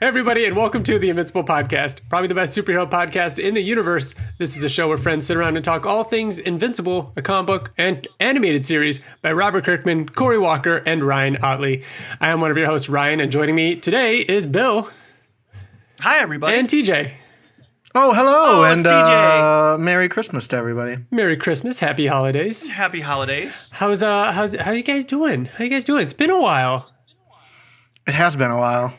everybody, and welcome to the Invincible podcast, probably the best superhero podcast in the universe. This is a show where friends sit around and talk all things Invincible, a comic book and animated series by Robert Kirkman, Corey Walker, and Ryan Ottley. I am one of your hosts, Ryan, and joining me today is Bill. Hi, everybody. And TJ. Oh, hello, and TJ. Merry Christmas to everybody. Merry Christmas, Happy Holidays. Happy holidays. How you guys doing? It's been a while. It has been a while.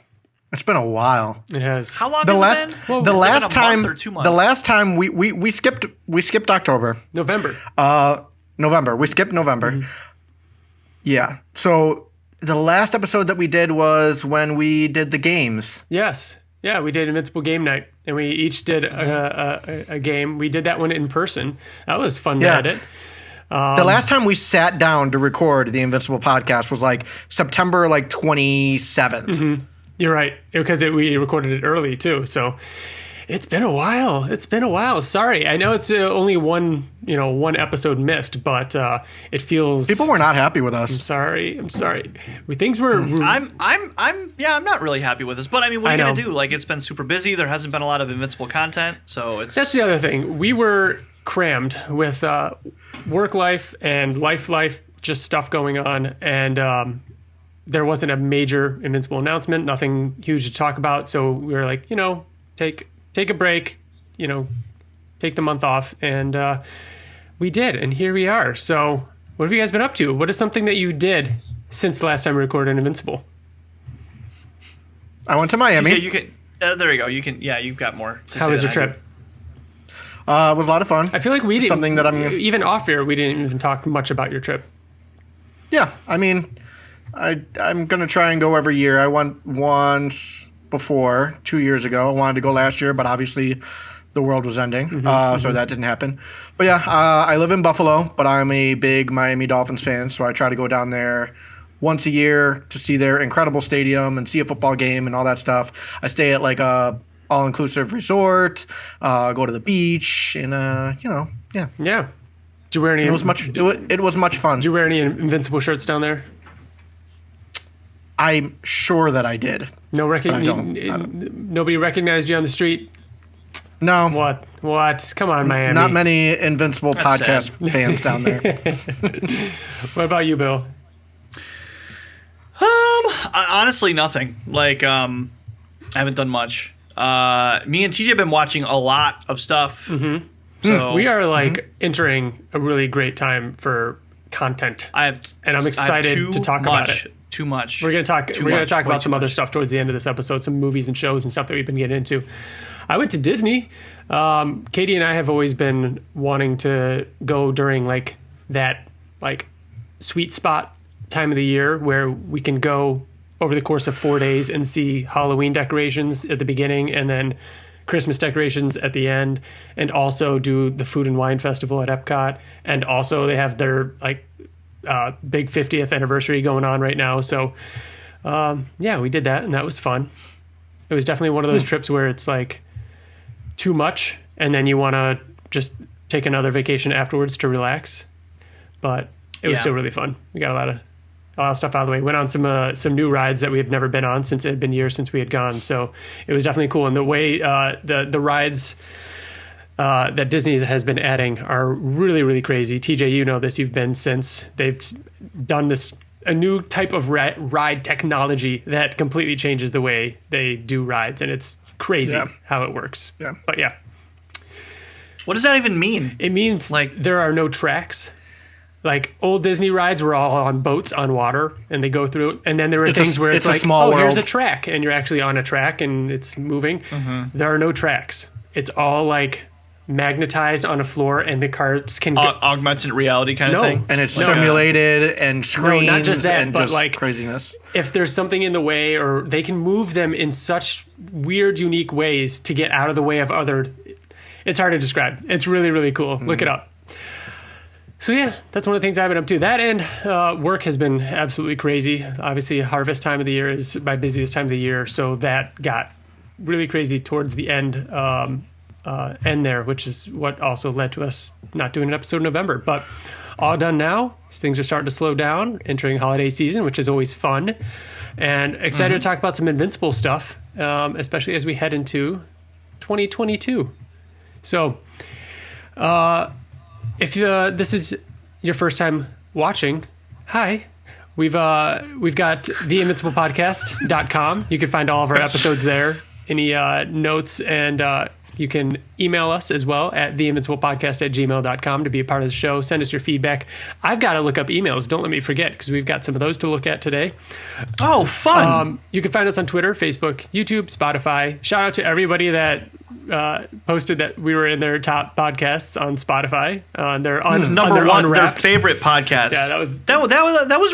It's been a while. It has. How long The has last, it been? the Has it last been a month time, or 2 months? the last time we skipped October. November. November. We skipped November. Mm-hmm. Yeah. So the last episode that we did was when we did the games. Yes. Yeah, we did Invincible Game Night, and we each did a game. We did that one in person. That was fun to edit. The last time we sat down to record the Invincible podcast was like September 27th. Mm-hmm. You're right, because we recorded it early too. So it's been a while. Sorry, I know it's only one episode missed, but it feels People were not happy with us. I'm sorry. Things were. I'm not really happy with this, but I mean, what are you gonna do? Like, it's been super busy. There hasn't been a lot of Invincible content, so it's. That's the other thing. We were crammed with work life and life, just stuff going on, and there wasn't a major Invincible announcement, nothing huge to talk about. So we were like, take a break, take the month off, and we did, and here we are. So what have you guys been up to? What is something that you did since the last time we recorded Invincible? I went to Miami. Yeah, you can. There you go. You can. Yeah, you've got more. How was your trip? It was a lot of fun. I feel like we didn't. Something that even off air, we didn't even talk much about your trip. Yeah, I mean, I'm gonna try and go every year. I went once before 2 years ago. I wanted to go last year, but obviously the world was ending, so that didn't happen. But yeah, I live in Buffalo, but I'm a big Miami Dolphins fan, so I try to go down there once a year to see their incredible stadium and see a football game and all that stuff. I stay at like a all-inclusive resort, go to the beach, and yeah. Yeah. Did you wear any? It was much fun. Did you wear any Invincible shirts down there? I'm sure that I did. Nobody recognized you on the street? No. What? Come on, Miami. Not many Invincible That's podcast fans down there. What about you, Bill? Honestly, nothing. Like, I haven't done much. Me and TJ have been watching a lot of stuff. Mm-hmm. So we are entering a really great time for content. I'm excited to talk about it. Too much. We're gonna talk about some other stuff towards the end of this episode, some movies and shows and stuff that we've been getting into. I went to Disney. Katie and I have always been wanting to go during that sweet spot time of the year where we can go over the course of 4 days and see Halloween decorations at the beginning and then Christmas decorations at the end, and also do the Food and Wine Festival at Epcot, and also they have their big 50th anniversary going on right now. So yeah, we did that, and that was fun. It was definitely one of those trips where it's too much, and then you want to just take another vacation afterwards to relax. But it was still really fun. We got a lot of stuff out of the way. Went on some new rides that we had never been on since it had been years since we had gone. So it was definitely cool. And the way the rides that Disney has been adding are really, really crazy. TJ, you know this. You've been since they've done a new type of ride technology that completely changes the way they do rides, and it's crazy how it works. Yeah. But yeah. What does that even mean? It means there are no tracks. Old Disney rides were all on boats on water, and they go through. And then there were things where it's a small world. Here's a track, and you're actually on a track, and it's moving. Mm-hmm. There are no tracks. It's all magnetized on a floor, and the carts can augmented reality kind of thing. And it's simulated and screens not just that, and but just craziness. If there's something in the way, or they can move them in such weird, unique ways to get out of the way of other. It's hard to describe. It's really, really cool. Look it up. So yeah, that's one of the things I've been up to. That and work has been absolutely crazy. Obviously, harvest time of the year is my busiest time of the year, so that got really crazy towards the end there, which is what also led to us not doing an episode in November. But all done now. Things are starting to slow down, entering holiday season, which is always fun. And excited to talk about some Invincible stuff. especially as we head into 2022. So, if this is your first time watching, hi. We've got theinvinciblepodcast.com. You can find all of our episodes there. Any notes, and you can email us as well at theinvinciblepodcast@gmail.com to be a part of the show. Send us your feedback. I've got to look up emails. Don't let me forget, because we've got some of those to look at today. Oh, fun. You can find us on Twitter, Facebook, YouTube, Spotify. Shout out to everybody that posted that we were in their top podcasts on Spotify. They're number one, their Unwrapped. favorite podcast. Yeah, that was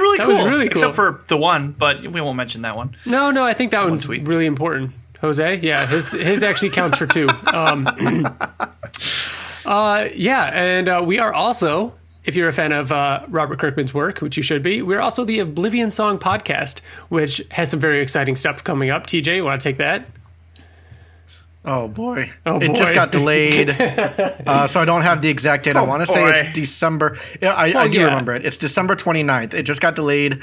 really cool. was really cool. Except for the one, but we won't mention that one. No, I think that one's tweet. really important. Jose, yeah, his actually counts for 2. And we are also, if you're a fan of Robert Kirkman's work, which you should be, we're also the Oblivion Song Podcast, which has some very exciting stuff coming up. TJ, you want to take that? Oh boy. It just got delayed. So I don't have the exact date. I want to say it's December. Yeah, I do remember it. It's December 29th. It just got delayed,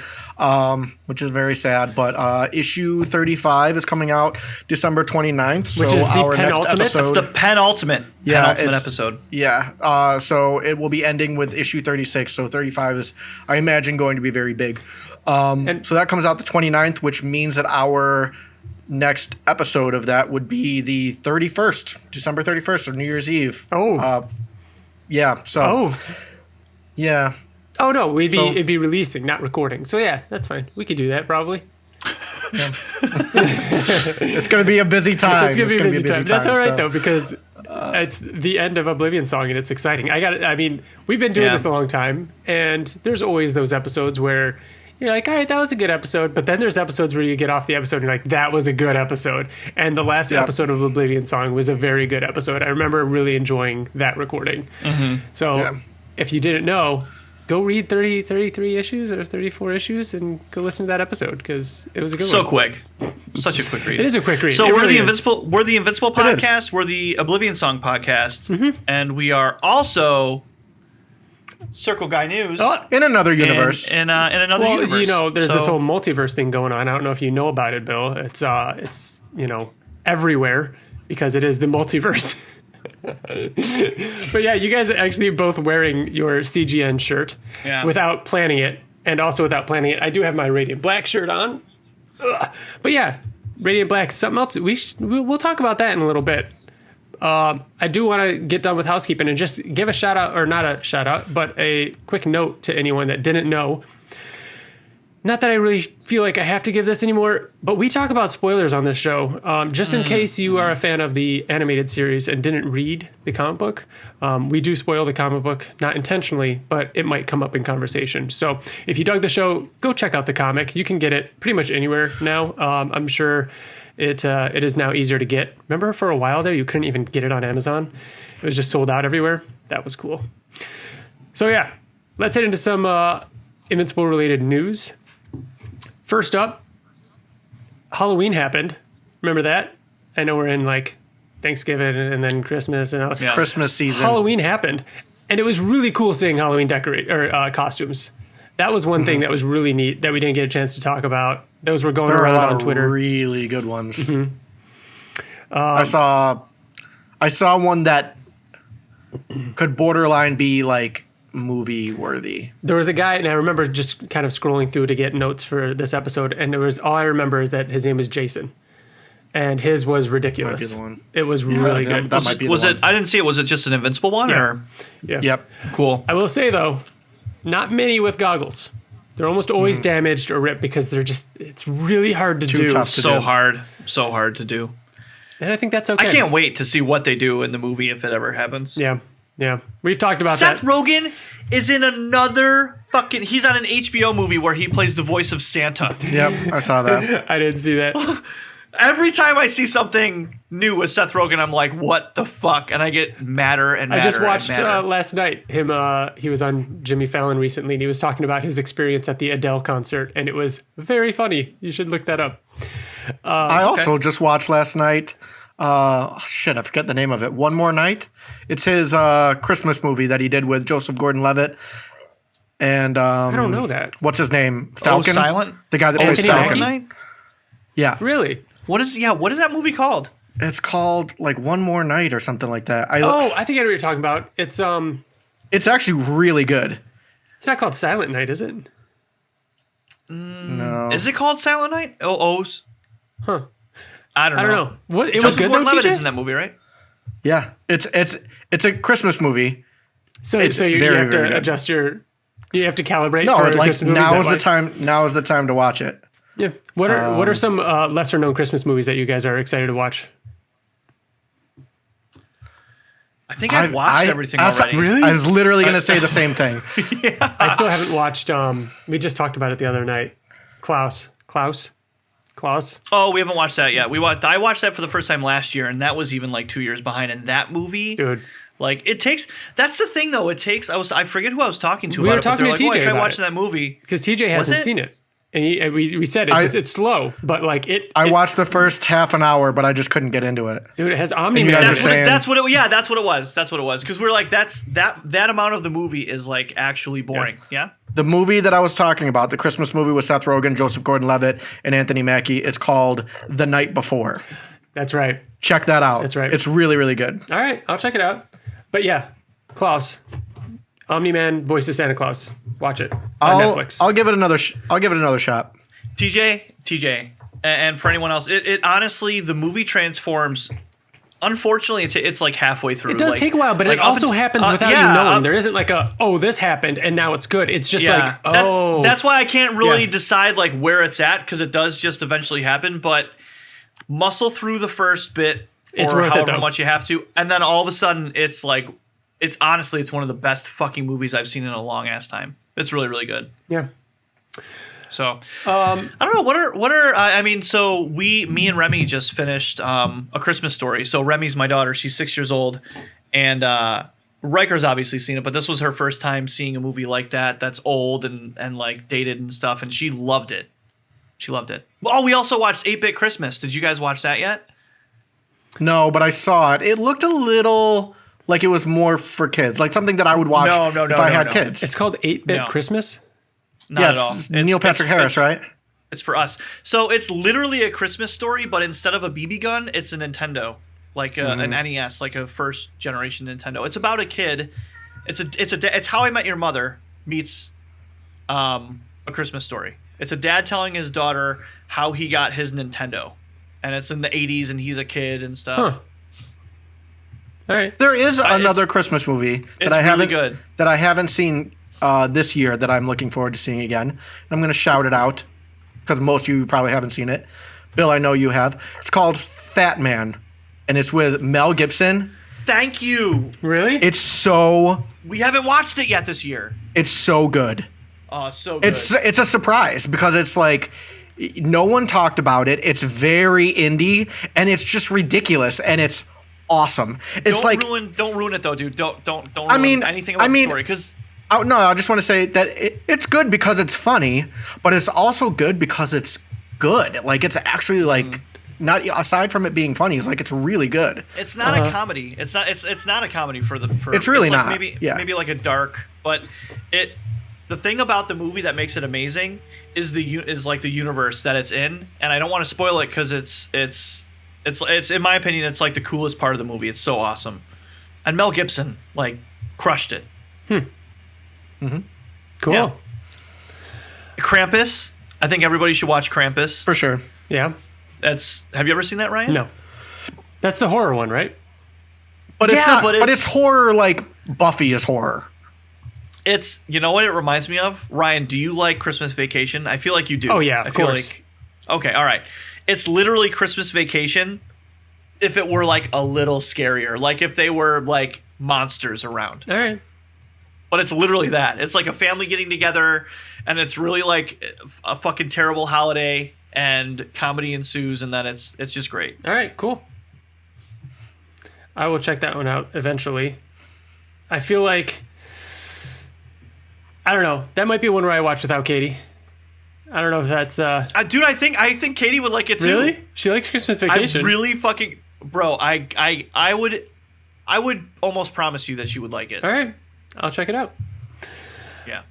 which is very sad. But issue 35 is coming out December 29th. Which so is the our next penultimate? episode. It's the penultimate episode. Yeah. So it will be ending with issue 36. So 35 is, I imagine, going to be very big. So that comes out the 29th, which means that our next episode of that would be the 31st, December 31st, or New Year's Eve. Yeah. So. Yeah. Oh no, it'd be releasing, not recording. So yeah, that's fine. We could do that probably. It's going to be a busy time. It's going to be a busy time. That's all right though, because it's the end of Oblivion Song and it's exciting. We've been doing this a long time, and there's always those episodes where you're like, all right, that was a good episode. But then there's episodes where you get off the episode and you're like, that was a good episode. And the last episode of Oblivion Song was a very good episode. I remember really enjoying that recording. Mm-hmm. So if you didn't know, go read 33 issues or 34 issues and go listen to that episode, because it was a good one. So quick. Such a quick read. It is a quick read. So we're the Invincible podcast, we're the Oblivion Song podcast, and we are also Circle Guy News in another universe. In another universe. There's this whole multiverse thing going on. I don't know if you know about it, Bill. It's everywhere, because it is the multiverse. But yeah, you guys are actually both wearing your CGN shirt without planning it, and also without planning it, I do have my Radiant Black shirt on. But yeah, Radiant Black, something else. We'll talk about that in a little bit. I do want to get done with housekeeping and just give a shout out, or not a shout out, but a quick note to anyone that didn't know. Not that I really feel like I have to give this anymore, but we talk about spoilers on this show. Just in case you are a fan of the animated series and didn't read the comic book, we do spoil the comic book, not intentionally, but it might come up in conversation. So if you dug the show, go check out the comic. You can get it pretty much anywhere now. I'm sure it is now easier to get. Remember for a while there, you couldn't even get it on Amazon. It was just sold out everywhere. That was cool. So yeah, let's head into some Invincible-related news. First up, Halloween happened. Remember that? I know we're in like Thanksgiving and then Christmas and Christmas season. Halloween happened, and it was really cool seeing Halloween costumes. That was one thing that was really neat that we didn't get a chance to talk about. Those were going around on Twitter. Really good ones. I saw one that could borderline be like movie worthy. There was a guy, and I remember just kind of scrolling through to get notes for this episode, and all I remember is that his name is Jason, and his was ridiculous. Might be the one. It was really good. That might be the one. I didn't see it. Was it just an Invincible one? Yeah. Or? Yeah. Yep. Cool. I will say though, not many with goggles. They're almost always damaged or ripped because it's really hard to do. Tough to so do. hard to do. And I think that's okay. I can't wait to see what they do in the movie if it ever happens. Yeah. We've talked about Seth that. Rogen is in another he's on an HBO movie where he plays the voice of Santa. Yep, I saw that. I didn't see that. Every time I see something new with Seth Rogen, I'm like, what the fuck? And I get madder and madder. I just watched and madder. last night he was on Jimmy Fallon recently, and he was talking about his experience at the Adele concert, and it was very funny. You should look that up. I also just watched last night. I forget the name of it. One More Night. It's his Christmas movie that he did with Joseph Gordon-Levitt. And I don't know that. What's his name? Falcon. Silent. The guy that plays Anthony Falcon. Mackie? Yeah. Really? What is that movie called? It's called like One More Night or something like that. I think I know what you're talking about. It's actually really good. It's not called Silent Night, is it? No. Is it called Silent Night? Huh. I don't know. What it was good though, TJ? Is in that movie, right? Yeah, it's a Christmas movie. So you have to adjust you have to calibrate. No, for like Christmas movies now is the time. Now is the time to watch it. Yeah. What are some lesser known Christmas movies that you guys are excited to watch? I think I've watched everything already. Really? I was literally going to say the same thing. Yeah. I still haven't watched. We just talked about it the other night. Klaus. Oh, we haven't watched that yet. I watched that for the first time last year, and that was even like 2 years behind. And that movie, dude, like it takes. That's the thing, though. It takes. I forget who I was talking to. We about were talking it, to TJ I about watching that movie because TJ hasn't seen it. And we said it's slow, but like I watched the first half an hour, but I just couldn't get into it. Dude, it has Omni-Man. That's what it was. Because we're like, that amount of the movie is like actually boring. Yeah. The movie that I was talking about, the Christmas movie with Seth Rogen, Joseph Gordon-Levitt, and Anthony Mackie, it's called The Night Before. That's right. Check that out. That's right. It's really, really good. All right, I'll check it out. But yeah, Klaus, Omni-Man, voice of Santa Claus. Watch it on Netflix. I'll give it another shot. TJ, and for anyone else, it honestly, the movie transforms. Unfortunately, it's like halfway through. It does take a while, but it also happens without you knowing. There isn't like this happened and now it's good. It's just that's why I can't really decide like where it's at because it does just eventually happen. But muscle through the first bit or however much you have to, and then all of a sudden it's like it's one of the best fucking movies I've seen in a long ass time. It's really, really good. Yeah. So I don't know so me and Remy just finished A Christmas Story. So Remy's my daughter, she's 6 years old, and Riker's obviously seen it, but this was her first time seeing a movie like that's old and like dated and stuff, and she loved it. Oh, we also watched 8-Bit Christmas. Did you guys watch that yet? No, but I saw it. It looked a little like it was more for kids, like something that I would watch if I had kids. It's called 8-Bit Christmas? Not at all. Neil Patrick Harris, right? It's for us. So it's literally A Christmas Story, but instead of a BB gun, it's a Nintendo, like an NES, like a first generation Nintendo. It's about a kid. It's How I Met Your Mother meets A Christmas Story. It's a dad telling his daughter how he got his Nintendo, and it's in the 80s, and he's a kid and stuff. Huh. All right. There is another Christmas movie that I haven't seen this year that I'm looking forward to seeing again. And I'm going to shout it out because most of you probably haven't seen it. Bill, I know you have. It's called Fat Man, and it's with Mel Gibson. Thank you. Really? We haven't watched it yet this year. It's so good. Oh, so good. It's a surprise because it's like no one talked about it. It's very indie, and it's just ridiculous, and it's awesome. It's don't ruin it though, dude. Don't ruin anything about the story because. Oh, no, I just want to say that it's good because it's funny, but it's also good because it's good. Like, it's actually, like, not aside from it being funny, it's like it's really good. It's not a comedy. It's not a comedy for. It's really not. Maybe like a dark, but the thing about the movie that makes it amazing is like the universe that it's in, and I don't want to spoil it because it's in my opinion it's like the coolest part of the movie. It's so awesome, and Mel Gibson like crushed it. Mm-hmm. Cool. Yeah. Krampus. I think everybody should watch Krampus. For sure. Yeah. Have you ever seen that, Ryan? No. That's the horror one, right? But it's not. But it's horror like Buffy is horror. It's, you know what it reminds me of? Ryan, do you like Christmas Vacation? I feel like you do. Oh yeah, of course. Okay, all right. It's literally Christmas Vacation if it were like a little scarier, like if they were like monsters around. All right. But it's literally that. It's like a family getting together, and it's really like a fucking terrible holiday, and comedy ensues, and then it's just great. All right, cool. I will check that one out eventually. I feel like, I don't know, that might be one where I watch without Katie. I don't know if that's... dude, I think Katie would like it too. Really? She likes Christmas Vacation. I really fucking... Bro, I would almost promise you that she would like it. All right. I'll check it out. Yeah.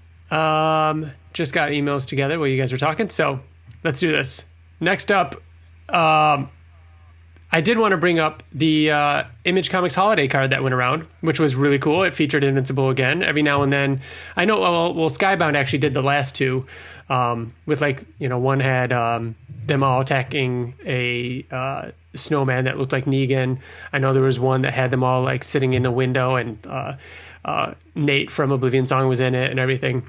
Just got emails together while you guys were talking, so let's do this. Next up, I did want to bring up the Image Comics holiday card that went around, which was really cool. It featured Invincible again. Every now and then, I know. Well, Skybound actually did the last two, with one had them all attacking a snowman that looked like Negan. I know there was one that had them all like sitting in a window, and Nate from Oblivion Song was in it and everything.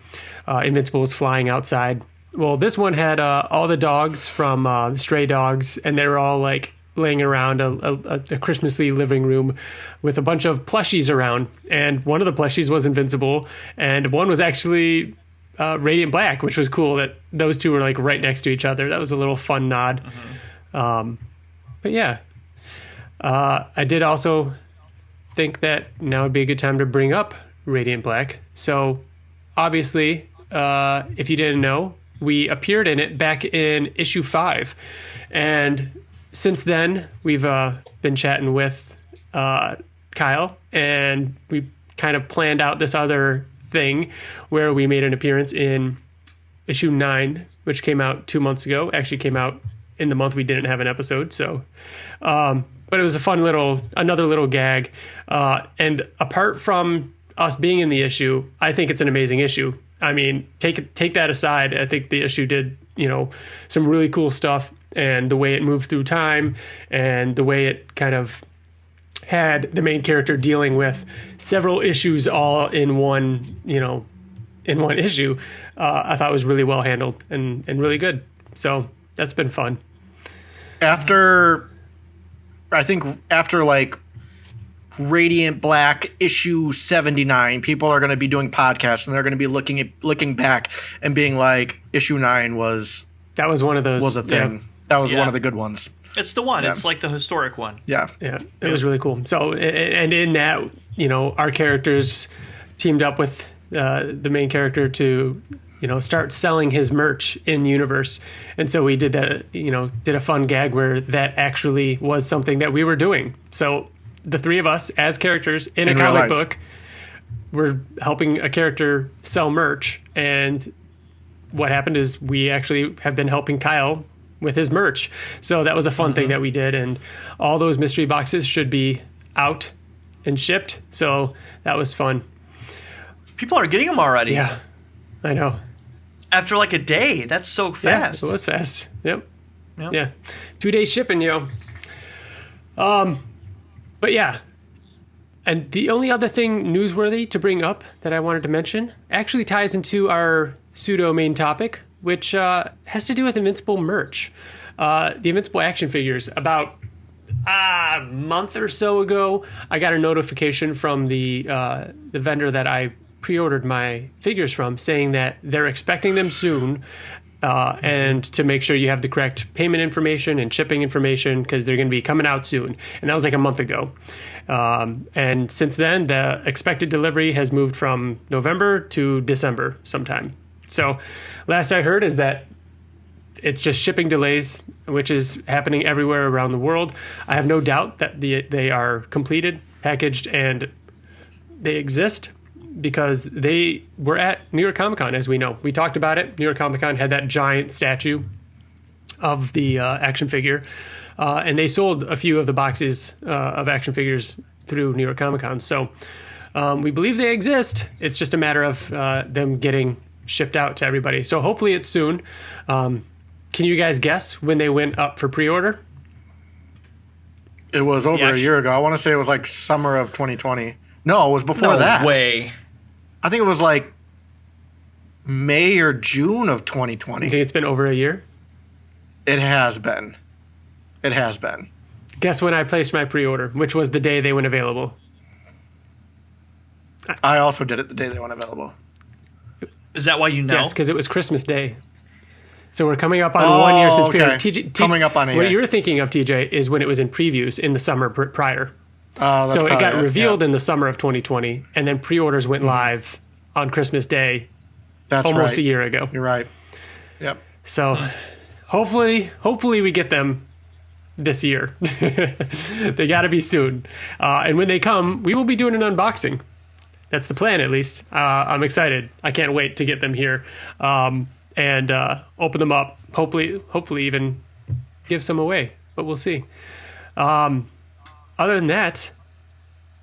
Invincible was flying outside. Well, this one had all the dogs from Stray Dogs, and they were all like laying around a Christmassy living room with a bunch of plushies around. And one of the plushies was Invincible, and one was actually Radiant Black, which was cool that those two were like right next to each other. That was a little fun nod. But yeah, I did also think that now would be a good time to bring up Radiant Black. So obviously, if you didn't know, we appeared in it back in issue 5. And since then, we've been chatting with Kyle, and we kind of planned out this other thing where we made an appearance in issue 9, which came out 2 months ago. Actually came out in the month we didn't have an episode. So, but it was a fun another little gag. And apart from us being in the issue, I think it's an amazing issue. I mean, take that aside. I think the issue did, some really cool stuff, and the way it moved through time, and the way it kind of had the main character dealing with several issues all in one issue, I thought was really well handled and really good. So that's been fun. After like Radiant Black issue 79, people are going to be doing podcasts, and they're going to be looking back and being like, issue 9 was one of those, was a thing. Yeah. That was one of the good ones. It's the one. Yeah. It's like the historic one. Yeah. It was really cool. So, and in that, our characters teamed up with the main character to start selling his merch in universe. And so we did that, did a fun gag where that actually was something that we were doing. So the three of us as characters in a comic book were helping a character sell merch. And what happened is we actually have been helping Kyle with his merch. So that was a fun thing that we did. And all those mystery boxes should be out and shipped. So that was fun. People are getting them already. Yeah, I know. After like a day. That's so fast. Yeah, it was fast. Yep. Yeah. 2 days shipping, But yeah. And the only other thing newsworthy to bring up that I wanted to mention actually ties into our pseudo main topic, which has to do with Invincible merch. The Invincible action figures. About a month or so ago, I got a notification from the vendor that I pre-ordered my figures from, saying that they're expecting them soon, and to make sure you have the correct payment information and shipping information, because they're going to be coming out soon. And that was like a month ago. And since then, the expected delivery has moved from November to December sometime. So last I heard is that it's just shipping delays, which is happening everywhere around the world. I have no doubt that they are completed, packaged, and they exist, because they were at New York Comic Con, as we know. We talked about it. New York Comic Con had that giant statue of the action figure, and they sold a few of the boxes of action figures through New York Comic Con. So we believe they exist. It's just a matter of them getting shipped out to everybody. So hopefully it's soon. Can you guys guess when they went up for pre-order? It was over a year ago. I want to say it was like summer of 2020. No, it was before that. No way. I think it was like May or June of 2020. You think it's been over a year? It has been. Guess when I placed my pre-order, which was the day they went available. I also did it the day they went available. Is that why you know? Yes, because it was Christmas Day. So we're coming up on 1 year since pre-order. Coming up on a year. What you're thinking of, TJ, is when it was in previews in the summer prior. That's so it got revealed in the summer of 2020, and then pre-orders went live on Christmas Day. That's almost a year ago. You're right. Yep. So hopefully we get them this year. They got to be soon. And when they come, we will be doing an unboxing. That's the plan, at least. I'm excited. I can't wait to get them here and open them up. Hopefully even give some away, but we'll see. Other than that,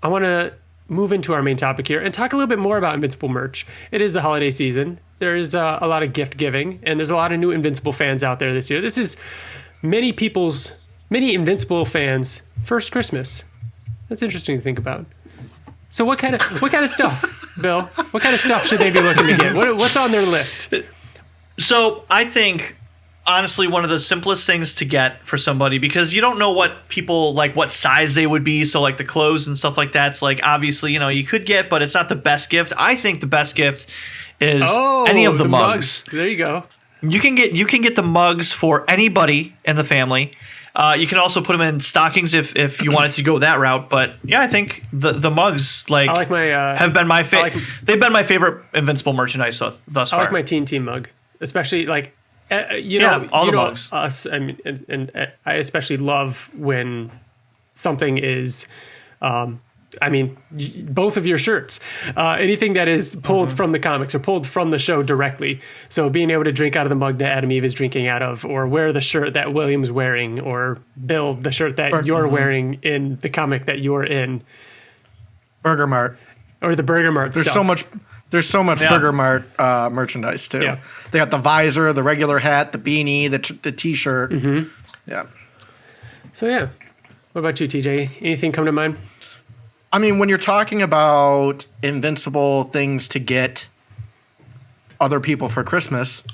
I want to move into our main topic here and talk a little bit more about Invincible merch. It is the holiday season. There's a lot of gift giving, and there's a lot of new Invincible fans out there this year. This is many Invincible fans' first Christmas. That's interesting to think about. So what kind of stuff, Bill? What kind of stuff should they be looking to get? What's on their list? So I think, honestly, one of the simplest things to get for somebody, because you don't know what people, like what size they would be. So like the clothes and stuff like that's like, obviously, you could get, but it's not the best gift. I think the best gift is any of the mugs. There you go. You can get the mugs for anybody in the family. You can also put them in stockings if you wanted to go that route. But yeah, I think the mugs have been my they've been my favorite Invincible merchandise thus far. I like my Teen Team mug, especially like all the mugs. Us, I mean, and I especially love when something is. Both of your shirts, anything that is pulled from the comics or pulled from the show directly. So being able to drink out of the mug that Adam Eve is drinking out of, or wear the shirt that William's wearing, or Bill, the shirt that you're wearing in the comic that you're in. Burger Mart. Or the Burger Mart There's stuff. There's so much Burger Mart merchandise too. Yeah. They got the visor, the regular hat, the beanie, the t-shirt. Mm-hmm. Yeah. So yeah. What about you, TJ? Anything come to mind? I mean, when you're talking about Invincible things to get other people for Christmas,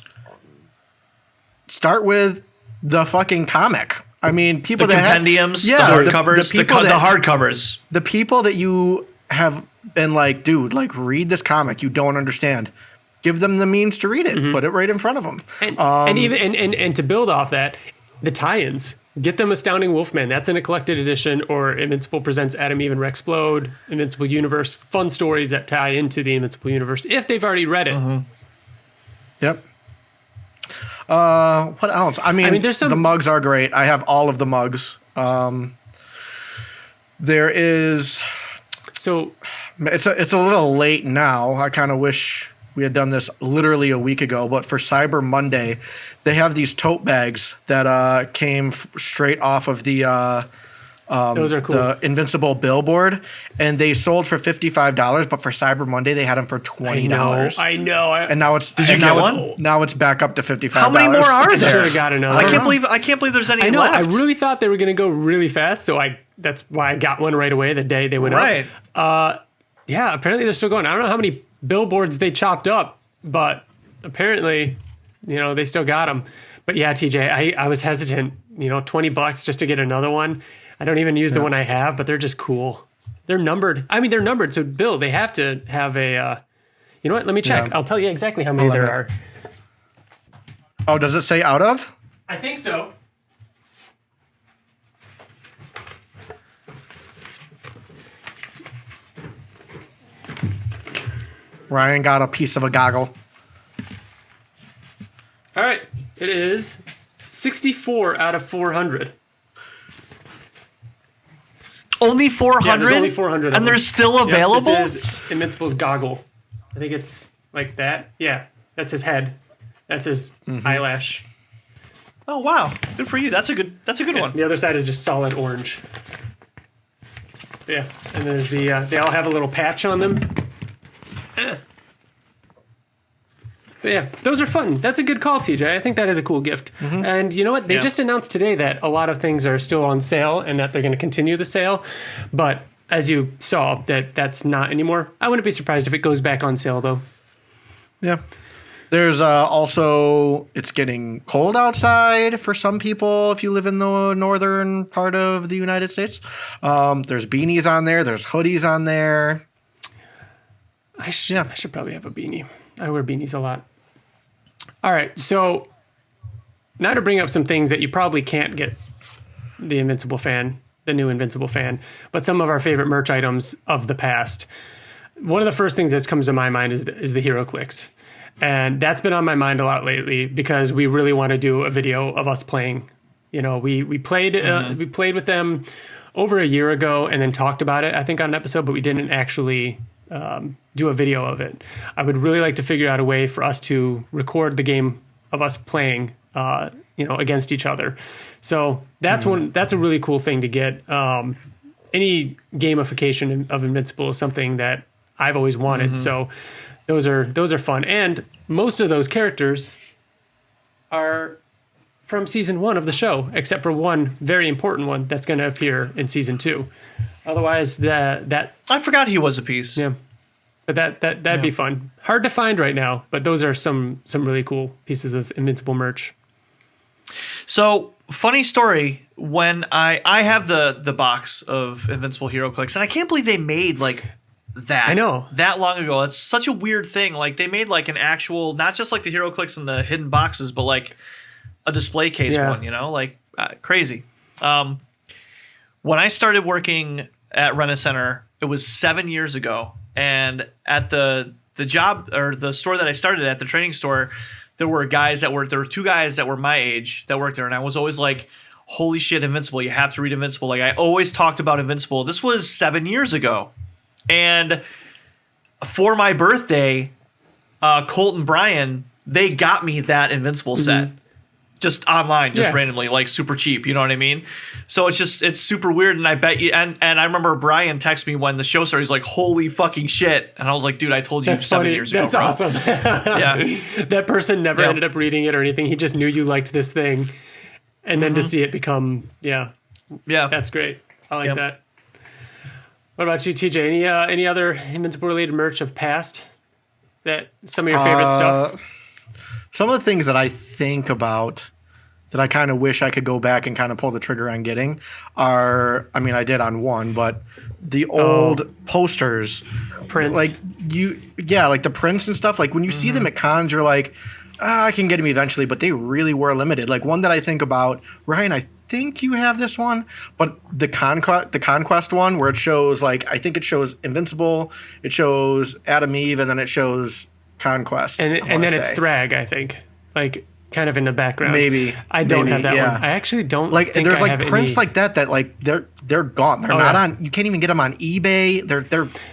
start with the fucking comic. I mean, people the that compendiums, the hardcovers, the hardcovers. The people that you have been like, dude, like read this comic. You don't understand. Give them the means to read it. Put it right in front of them. And to build off that, the tie-ins. Get them Astounding Wolfman. That's in a collected edition, or Invincible presents Adam, Eve, and Rexplode, Invincible Universe. Fun stories that tie into the Invincible Universe if they've already read it. Yep. What else? I mean, there's the mugs are great. I have all of the mugs. There is. So it's a little late now. I kind of wish we had done this literally a week ago, but for Cyber Monday, they have these tote bags that came straight off of the those are cool. The Invincible billboard, and they sold for $55, but for Cyber Monday they had them for $20. I know. And now it's now it's back up to $55. How many more are there? I should have got another. I can't believe there's any left. I really thought they were going to go really fast, so that's why I got one right away the day they went up. Yeah, apparently they're still going. I don't know how many billboards they chopped up, but apparently, they still got them. But yeah, TJ, I was hesitant, $20 just to get another one. I don't even use the one I have, but they're just cool. They're numbered. I mean, they're numbered. So Bill, they have to have a, you know what? Let me check. Yeah. I'll tell you exactly how many there are. Oh, does it say out of? I think so. Ryan got a piece of a goggle. All right. It is 64 out of 400. Only 400? Yeah, there's only 400 and they're still available? Yep, this is Invincible's goggle. I think it's like that. Yeah, that's his head. That's his eyelash. Oh, wow. Good for you. That's a good one. The other side is just solid orange. Yeah, and there's they all have a little patch on them. But yeah, those are fun. That's a good call, TJ. I think that is a cool gift. And you know what? They just announced today that a lot of things are still on sale and that they're going to continue the sale. But as you saw, that's not anymore. I wouldn't be surprised if it goes back on sale, though. Yeah. There's also, it's getting cold outside for some people if you live in the northern part of the United States. There's beanies on there. There's hoodies on there. I should probably have a beanie. I wear beanies a lot. All right, so now to bring up some things that you probably can't get the new Invincible fan, but some of our favorite merch items of the past. One of the first things that comes to my mind is the Hero Clicks. And that's been on my mind a lot lately because we really want to do a video of us playing. We played with them over a year ago and then talked about it, I think, on an episode, but we didn't actually do a video of it. I would really like to figure out a way for us to record the game of us playing, against each other. So that's that's a really cool thing to get. Any gamification of Invincible is something that I've always wanted. So those are fun. And most of those characters are from season 1 of the show, except for one very important one that's going to appear in season 2. Otherwise, that I forgot he was a piece. Yeah, but that'd be fun. Hard to find right now, but those are some really cool pieces of Invincible merch. So, funny story, when I have the box of Invincible Hero Clicks, and I can't believe they made like that. I know. That long ago. It's such a weird thing. Like they made like an actual, not just like the Hero Clicks in the hidden boxes, but like a display case one, like crazy. When I started working at Rent-A-Center, it was 7 years ago. And at the job or the store that I started at, the training store, there were two guys that were my age that worked there. And I was always like, holy shit, Invincible. You have to read Invincible. Like I always talked about Invincible. This was 7 years ago. And for my birthday, Colt and Brian, they got me that Invincible set. Just online, randomly, like super cheap, you know what I mean? So it's super weird, and I bet you, and I remember Brian texted me when the show started, he's like, holy fucking shit. And I was like, dude, I told you That's 7 funny. years ago, That's bro. awesome. Yeah. That person never ended up reading it or anything. He just knew you liked this thing. And then to see it become, that's great. I like that. What about you, TJ? Any other Invincible related merch of past that some of your favorite stuff? Some of the things that I think about that I kind of wish I could go back and kind of pull the trigger on getting are, I mean, I did on one, but the old posters. Prints. Like like the prints and stuff. Like when you see them at cons, you're like, I can get them eventually, but they really were limited. Like one that I think about, Ryan, I think you have this one, but the Conquest one where it shows I think it shows Invincible, it shows Adam Eve, and then it shows Conquest. And then it's Thrag, I think. Like kind of in the background. Maybe. I don't have that one. I actually don't think there's I have prints any. like that they're gone. They're not on, you can't even get them on eBay.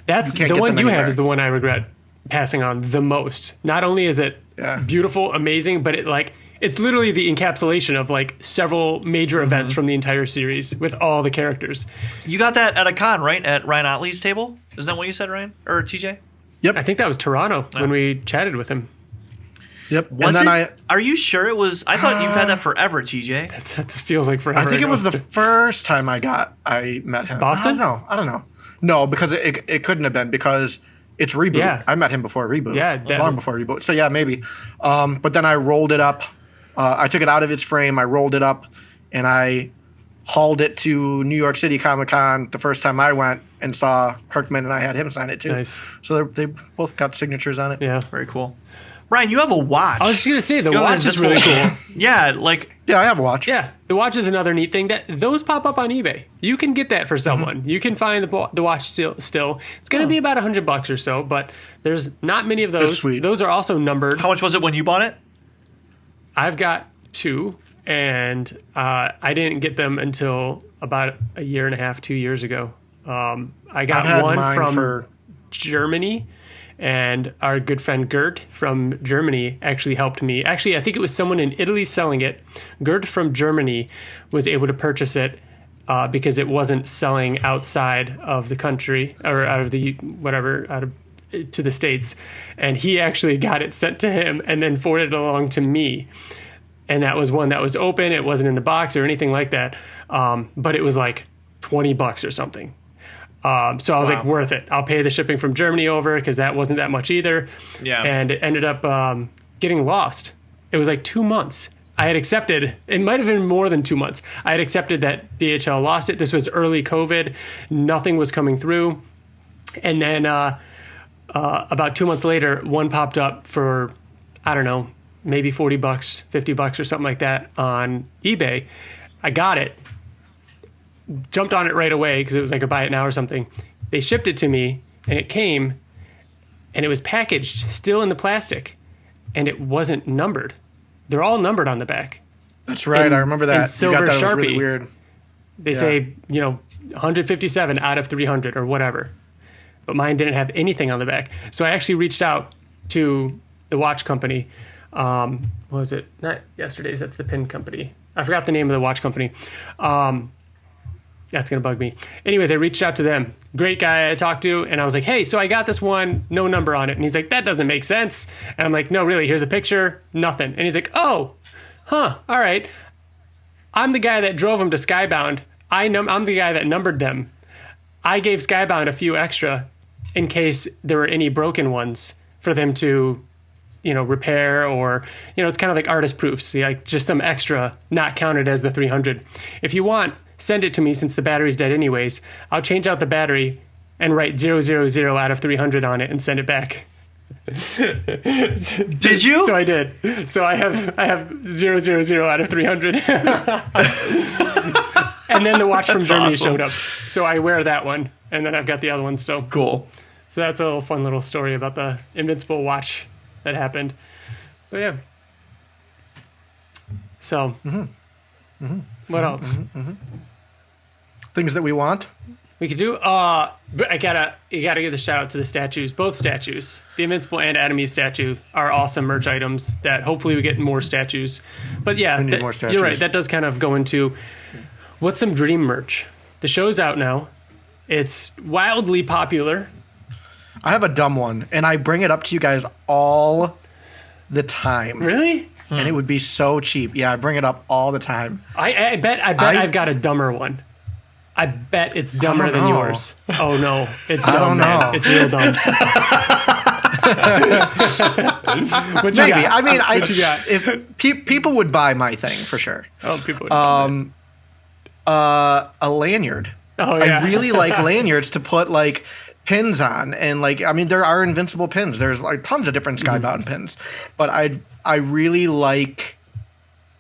That's you can't the get one them you anywhere. have is the one I regret passing on the most. Not only is it beautiful, amazing, but it's literally the encapsulation of several major events from the entire series with all the characters. You got that at a con, right? At Ryan Ottley's table? Isn't that what you said, Ryan? Or TJ? Yep. I think that was Toronto when we chatted with him. Yep. Are you sure it was? I thought you've had that forever, TJ. That feels like forever. I think ago. it was the first time I met him. Boston? I don't know. No, because it couldn't have been because it's Reboot. Yeah. I met him before Reboot. Yeah, long before Reboot. So yeah, maybe. But then I rolled it up. I took it out of its frame. I rolled it up, and I hauled it to New York City Comic Con the first time I went and saw Kirkman, and I had him sign it too. Nice. So they both got signatures on it. Yeah. Very cool. Ryan, you have a watch. I was just going to say, the watch is really cool. Yeah, Yeah, I have a watch. Yeah, the watch is another neat thing. Those pop up on eBay. You can get that for someone. You can find the watch still. It's going to be about $100 or so, but there's not many of those. That's sweet. Those are also numbered. How much was it when you bought it? I've got 2, and I didn't get them until about a year and a half, 2 years ago. I got one from Germany. And our good friend Gert from Germany actually helped me. Actually, I think it was someone in Italy selling it. Gert from Germany was able to purchase it because it wasn't selling outside of the country or out of to the States. And he actually got it sent to him and then forwarded it along to me. And that was one that was open. It wasn't in the box or anything like that. But it was like $20 or something. So I was like, worth it. I'll pay the shipping from Germany over because that wasn't that much either. Yeah. And it ended up getting lost. It was like 2 months. I had accepted, it might have been more than 2 months. I had accepted that DHL lost it. This was early COVID. Nothing was coming through. And then about 2 months later, one popped up for, I don't know, maybe $40, $50 or something like that on eBay. I got it. Jumped on it right away because it was like a buy it now or something. They shipped it to me, and it came, and it was packaged still in the plastic, and it wasn't numbered. They're all numbered on the back. That's right. I remember that. In silver you got that. Sharpie. It was really weird. They say 157 out of 300 or whatever, but mine didn't have anything on the back. So I actually reached out to the watch company What was it? Not Yesterday's. That's the pin company. I forgot the name of the watch company. That's going to bug me. Anyways, I reached out to them. Great guy I talked to. And I was like, hey, so I got this one, no number on it. And he's like, that doesn't make sense. And I'm like, no, really, here's a picture, nothing. And he's like, oh, all right. I'm the guy that drove them to Skybound. I'm the guy that numbered them. I gave Skybound a few extra in case there were any broken ones for them to, repair, or, it's kind of like artist proofs, like just some extra not counted as the 300. If you want, send it to me since the battery's dead anyways. I'll change out the battery and write 000 out of 300 on it and send it back. Did you? So I did. So I have 000 out of 300. And then the watch from Germany showed up. So I wear that one, and then I've got the other one still. Cool. So that's a little fun little story about the Invincible watch that happened. But yeah. So, what else? Things that we want. We could do. But you gotta give the shout out to the statues. Both statues, the Invincible and Adam Eve statue, are awesome merch items. That hopefully we get more statues. But yeah, more statues. You're right. That does kind of go into what's some dream merch. The show's out now. It's wildly popular. I have a dumb one, and I bring it up to you guys all the time. Really? And it would be so cheap. Yeah, I bring it up all the time. I bet I've got a dumber one. I bet it's dumber than yours. Oh no, it's dumb. Man. It's real dumb. What you Maybe. got? I mean, what you got? if people would buy my thing for sure. Oh, people would buy it. A lanyard. Oh yeah. I really like lanyards to put like pins on, and like there are Invincible pins. There's like tons of different Skybound pins, but I really like.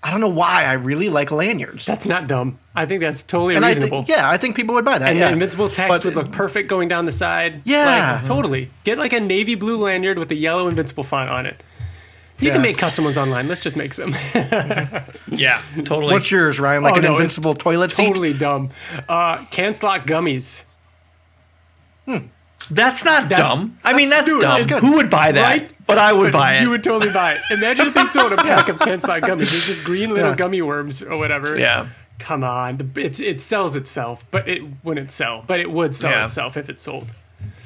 I don't know why I really like lanyards. That's not dumb. I think that's totally reasonable. I think people would buy that. And the Invincible text would look perfect going down the side. Yeah. Totally. Get like a navy blue lanyard with the yellow Invincible font on it. You can make custom ones online. Let's just make some. Yeah, totally. What's yours, Ryan? Like an Invincible toilet seat? Totally dumb. Can-Slot gummies. That's not dumb. I mean, that's dude, dumb. it's good. Who would buy that? Right? But I would buy it. You would totally buy it. Imagine if they sold a pack of Can-Slot gummies. There's just green little gummy worms or whatever. Yeah. Come on. It sells itself, but it wouldn't sell. But it would sell itself if it sold.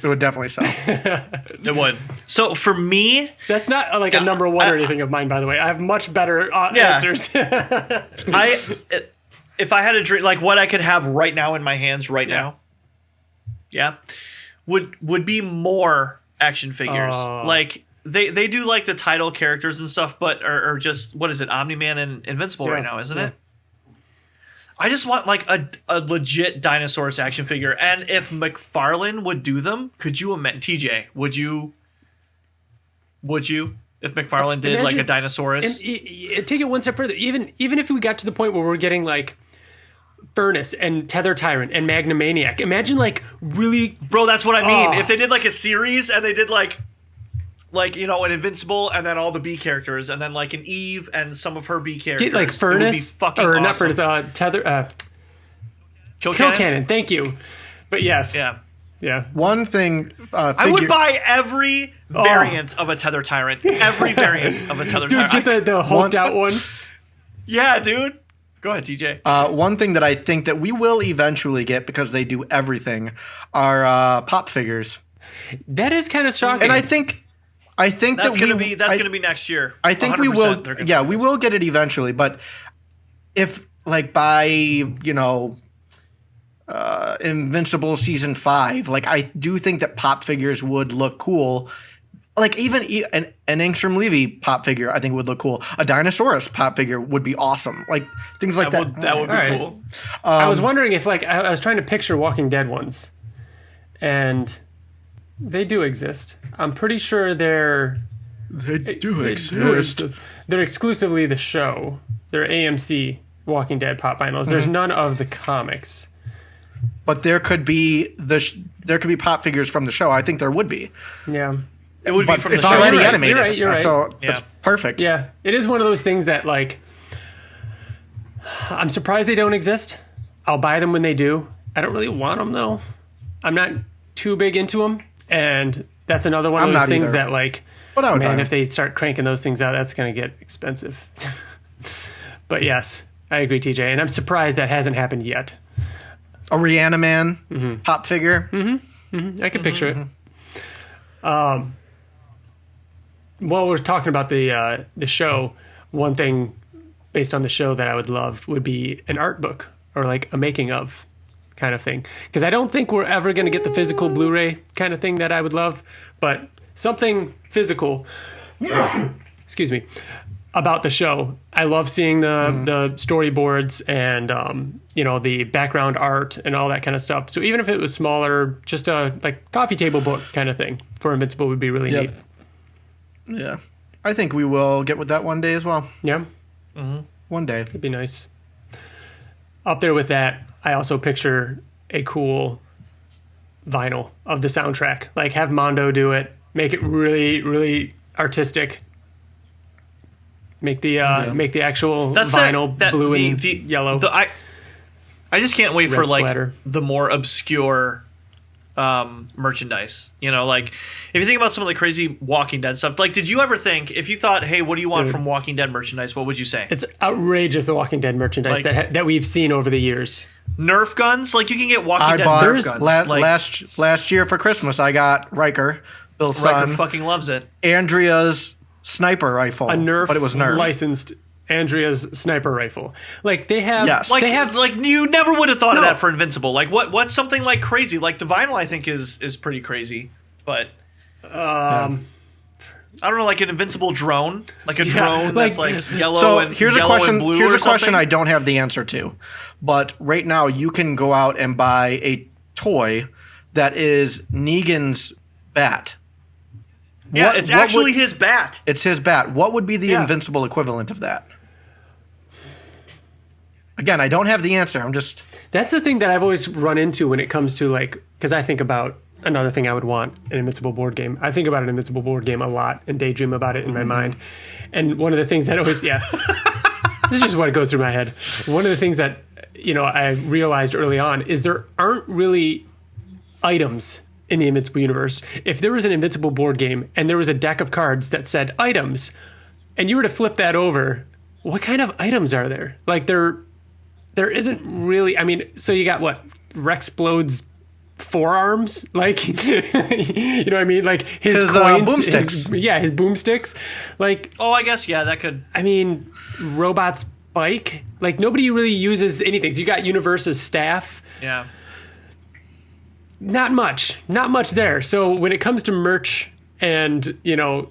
It would definitely sell. It would. So for me, that's not like a number one or anything of mine, by the way. I have much better answers. If I had a dream, like what I could have right now in my hands now, would be more action figures. Like they do like the title characters and stuff, but or just what is it, Omni-Man and Invincible right now, isn't it? I just want like a legit dinosaurs action figure, and if McFarlane would do them, could you imagine? TJ, would you if McFarlane did like a Dinosaurus? Take it one step further. Even if we got to the point where we're getting like Furnace and Tether Tyrant and Magnamaniac, imagine like really, bro. That's what I mean. If they did like a series and they did like an Invincible and then all the B characters and then like an Eve and some of her B characters, get like Furnace or awesome. not Furnace, Tether, Kill Cannon. Thank you, but yes, yeah. One thing I would buy every variant of a Tether Tyrant. Every variant of a Tether Tyrant. Dude, get the hulked out one. Yeah, dude. Go ahead, TJ. One thing that I think that we will eventually get, because they do everything, are pop figures. That is kind of shocking. And I think that's gonna be next year. I think we will. Yeah, we will get it eventually. But if like by Invincible season 5, like I do think that pop figures would look cool. Like even an Angstrom Levy pop figure, I think would look cool. A Dinosaurus pop figure would be awesome. Like things like that. That would be cool. I was wondering if like I was trying to picture Walking Dead ones, and they do exist. I'm pretty sure they do exist. They're exclusively the show. They're AMC Walking Dead pop vinyls. There's none of the comics. But there could be pop figures from the show. I think there would be. Yeah. It would be from the show. It's already animated. You're right. So that's perfect. Yeah. It is one of those things that like I'm surprised they don't exist. I'll buy them when they do. I don't really want them though. I'm not too big into them, and that's another one of those things that like What I would Man, buy if they start cranking those things out, that's going to get expensive. But yes, I agree, TJ. And I'm surprised that hasn't happened yet. a Rihanna Man pop figure. I can picture it. While we're talking about the show, one thing based on the show that I would love would be an art book or like a making of kind of thing. Because I don't think we're ever going to get the physical Blu-ray kind of thing that I would love, but something physical, excuse me, about the show. I love seeing the storyboards and the background art and all that kind of stuff. So even if it was smaller, just a like coffee table book kind of thing for Invincible would be really neat. Yeah. I think we will get with that one day as well. Yeah. One day. It'd be nice. Up there with that, I also picture a cool vinyl of the soundtrack. Like have Mondo do it, make it really, really artistic. Make the actual vinyl blue and yellow. I just can't wait for like splatter. the more obscure merchandise. Like if you think about some of the crazy Walking Dead stuff, like did you ever think, if you thought, hey, what do you want from Walking Dead merchandise, what would you say? It's outrageous, the Walking Dead merchandise that we've seen over the years. Nerf guns, like you can get Walking Dead Nerf guns. Last year for Christmas, I got Riker, Bill's son. Riker fucking loves it. Andrea's sniper rifle, but it was Nerf. Licensed Andrea's sniper rifle. Like they have, like you never would have thought of that for Invincible. Like what's something like crazy? Like the vinyl, I think is pretty crazy, but I don't know, like an Invincible drone, like a drone that's like yellow and here's yellow a question. and blue. Here's or a question something. I don't have the answer to, but right now you can go out and buy a toy that is Negan's bat. Yeah, it's actually his bat. It's his bat. What would be the Invincible equivalent of that? Again, I don't have the answer. That's the thing that I've always run into when it comes to like, because I think about another thing I would want, an Invincible board game. I think about an Invincible board game a lot and daydream about it in my mind. And one of the things that always, this is just what goes through my head. One of the things that, I realized early on is there aren't really items in the Invincible universe. If there was an Invincible board game and there was a deck of cards that said items, and you were to flip that over, what kind of items are there? Like there isn't really. I mean, so you got what? Rexplode's forearms, like you know what I mean? Like his coins, boomsticks. His boomsticks. Like I guess that could. I mean, Robot's bike. Like nobody really uses anything. So you got Universe's staff. Yeah. Not much there. So when it comes to merch and,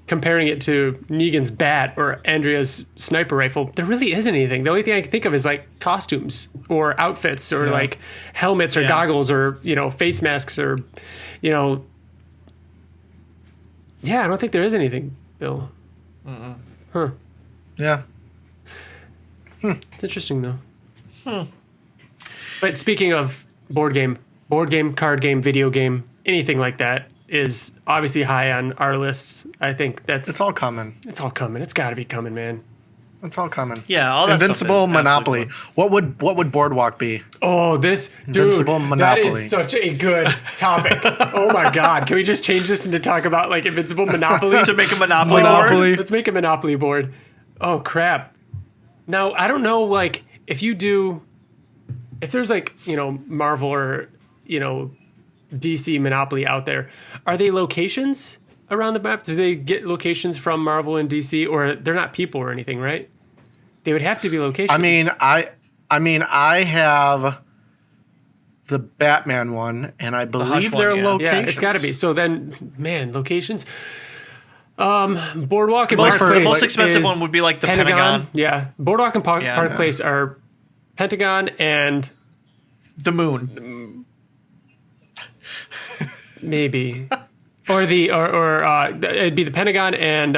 comparing it to Negan's bat or Andrea's sniper rifle, there really isn't anything. The only thing I can think of is like costumes or outfits or like helmets or goggles or, face masks or, I don't think there is anything, Bill. Huh. Yeah. It's interesting though. But speaking of board game, card game, video game, anything like that is obviously high on our lists. I think it's all coming. It's all coming. It's got to be coming, man. It's all coming. Yeah, all that Invincible, stuff is Monopoly. What would Boardwalk be? Oh, Invincible, Monopoly. That is such a good topic. Oh my God, can we just change this and to talk about like Invincible Monopoly? To make a Monopoly board? Let's make a Monopoly board. Oh crap! Now I don't know, like if there's like Marvel or DC Monopoly out there, are they locations around the map? Do they get locations from Marvel and DC, or they're not people or anything, right? They would have to be locations. I have the Batman one, and I believe they're locations. Yeah, it's got to be. So then, man, locations. Boardwalk and Park Place. The most expensive one would be like the Pentagon. Yeah, Boardwalk and Park Place are Pentagon and the Moon. Maybe, or it'd be the Pentagon and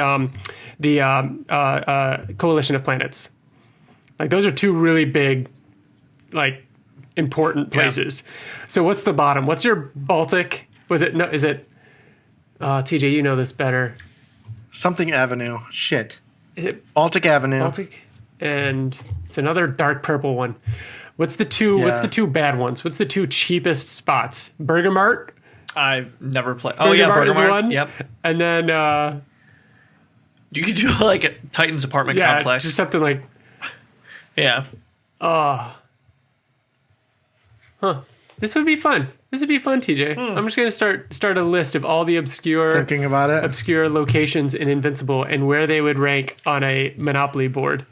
the Coalition of Planets. Like those are two really big, like important places. So what's the bottom? What's your Baltic? Is it TJ? You know this better. Something Avenue. Shit. Is it Baltic Avenue? Baltic, and it's another dark purple one. What's the two? Yeah. What's the two bad ones? What's the two cheapest spots? Bergamart. I've never played. Bergamart is one. Yep. And then You could do like a Titan's apartment Yeah, complex. just something like, Yeah. this would be fun. This would be fun, TJ. I'm just gonna start a list of all the Thinking about it. obscure locations in Invincible and where they would rank on a Monopoly board.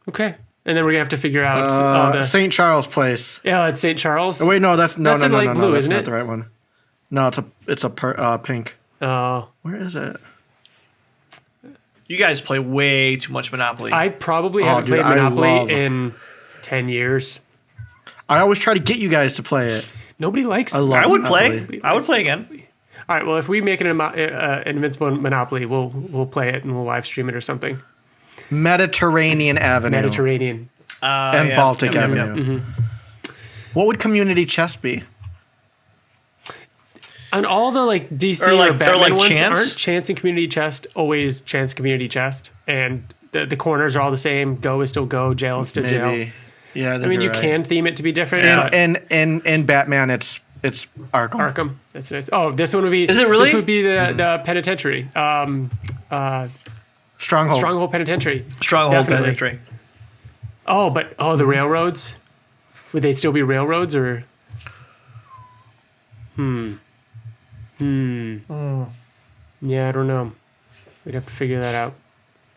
Okay, and then we're gonna have to figure out all the. St. Charles Place. Yeah, it's St. Charles. Oh, wait, no, that's in light blue, that's isn't not it? the right one. No, it's a pink. Oh, Where is it? You guys play way too much Monopoly. I probably haven't dude, played I Monopoly love- in 10 years. I always try to get you guys to play it. Nobody likes it. I love I would Monopoly. play. I would play again. All right, well, if we make an Invincible Monopoly, we'll play it and we'll live stream it or something. Mediterranean Avenue. Mediterranean. And Baltic Avenue. What would community chess be? On all the like DC Or like- or Batman or like ones, Chance? aren't Chance and Community Chest always Chance Community Chest? And the corners are all the same. Go is still go. Jail is still jail. Maybe. Yeah, I mean, you can theme it to be different. but In Batman, it's Arkham. Arkham. That's nice. Oh, this one would be. Is it really? This would be the penitentiary. Stronghold. Stronghold Penitentiary. Stronghold Definitely. Penitentiary. Oh, but the railroads. Would they still be railroads or? Yeah, I don't know. We'd have to figure that out.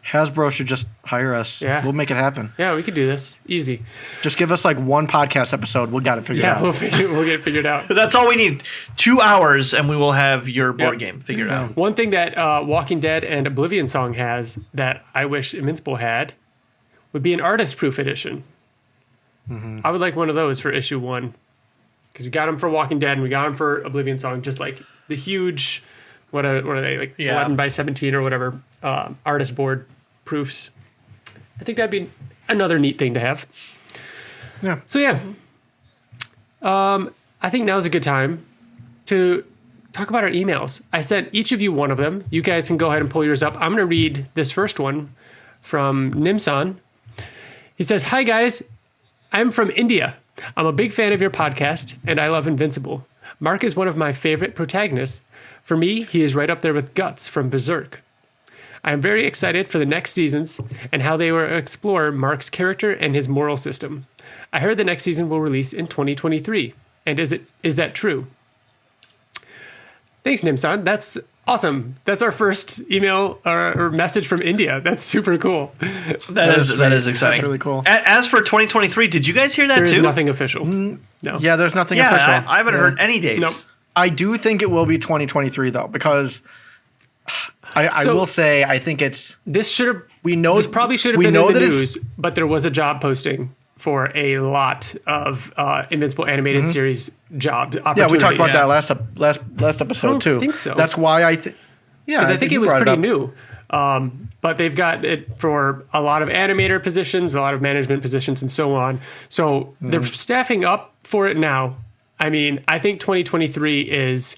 Hasbro should just hire us. Yeah. We'll make it happen. Yeah, we could do this. Easy. Just give us like one podcast episode. We'll got it figured Yeah, out. we'll get it figured out. That's all we need. 2 hours, and we will have your board game figured out. One thing that Walking Dead and Oblivion Song has that I wish Invincible had would be an artist-proof edition. I would like one of those for issue 1. Because we got them for Walking Dead and we got them for Oblivion Song. Just like the huge, what are they, like 11 by 17 or whatever, artist board proofs. I think that'd be another neat thing to have. Yeah. So yeah, I think now's a good time to talk about our emails. I sent each of you one of them. You guys can go ahead and pull yours up. I'm going to read this first one from Nimsan. He says, "Hi guys, I'm from India. I'm a big fan of your podcast and I love Invincible. Mark is one of my favorite protagonists. For me, he is right up there with Guts from Berserk. I am very excited for the next seasons and how they will explore Mark's character and his moral system. I heard the next season will release in 2023. And is that true?" Thanks, Nimsan. That's awesome. That's our first email or message from India. That's super cool. That is exciting. That's really cool. As for 2023, did you guys hear that There's too? nothing official. No. Yeah, there's nothing Yeah, official. I haven't heard any dates. Nope. I do think it will be 2023 though, because I So- will say I think it's This should have. we know This probably should have we been know in the that it's- news, but there was a job posting for a lot of Invincible animated series job opportunities. Yeah, we talked about that last episode don't too. think so. That's why I think. Yeah, Because I think it you was brought pretty up. new. But they've got it for a lot of animator positions, a lot of management positions, and so on. So they're staffing up for it now. I mean, I think 2023 is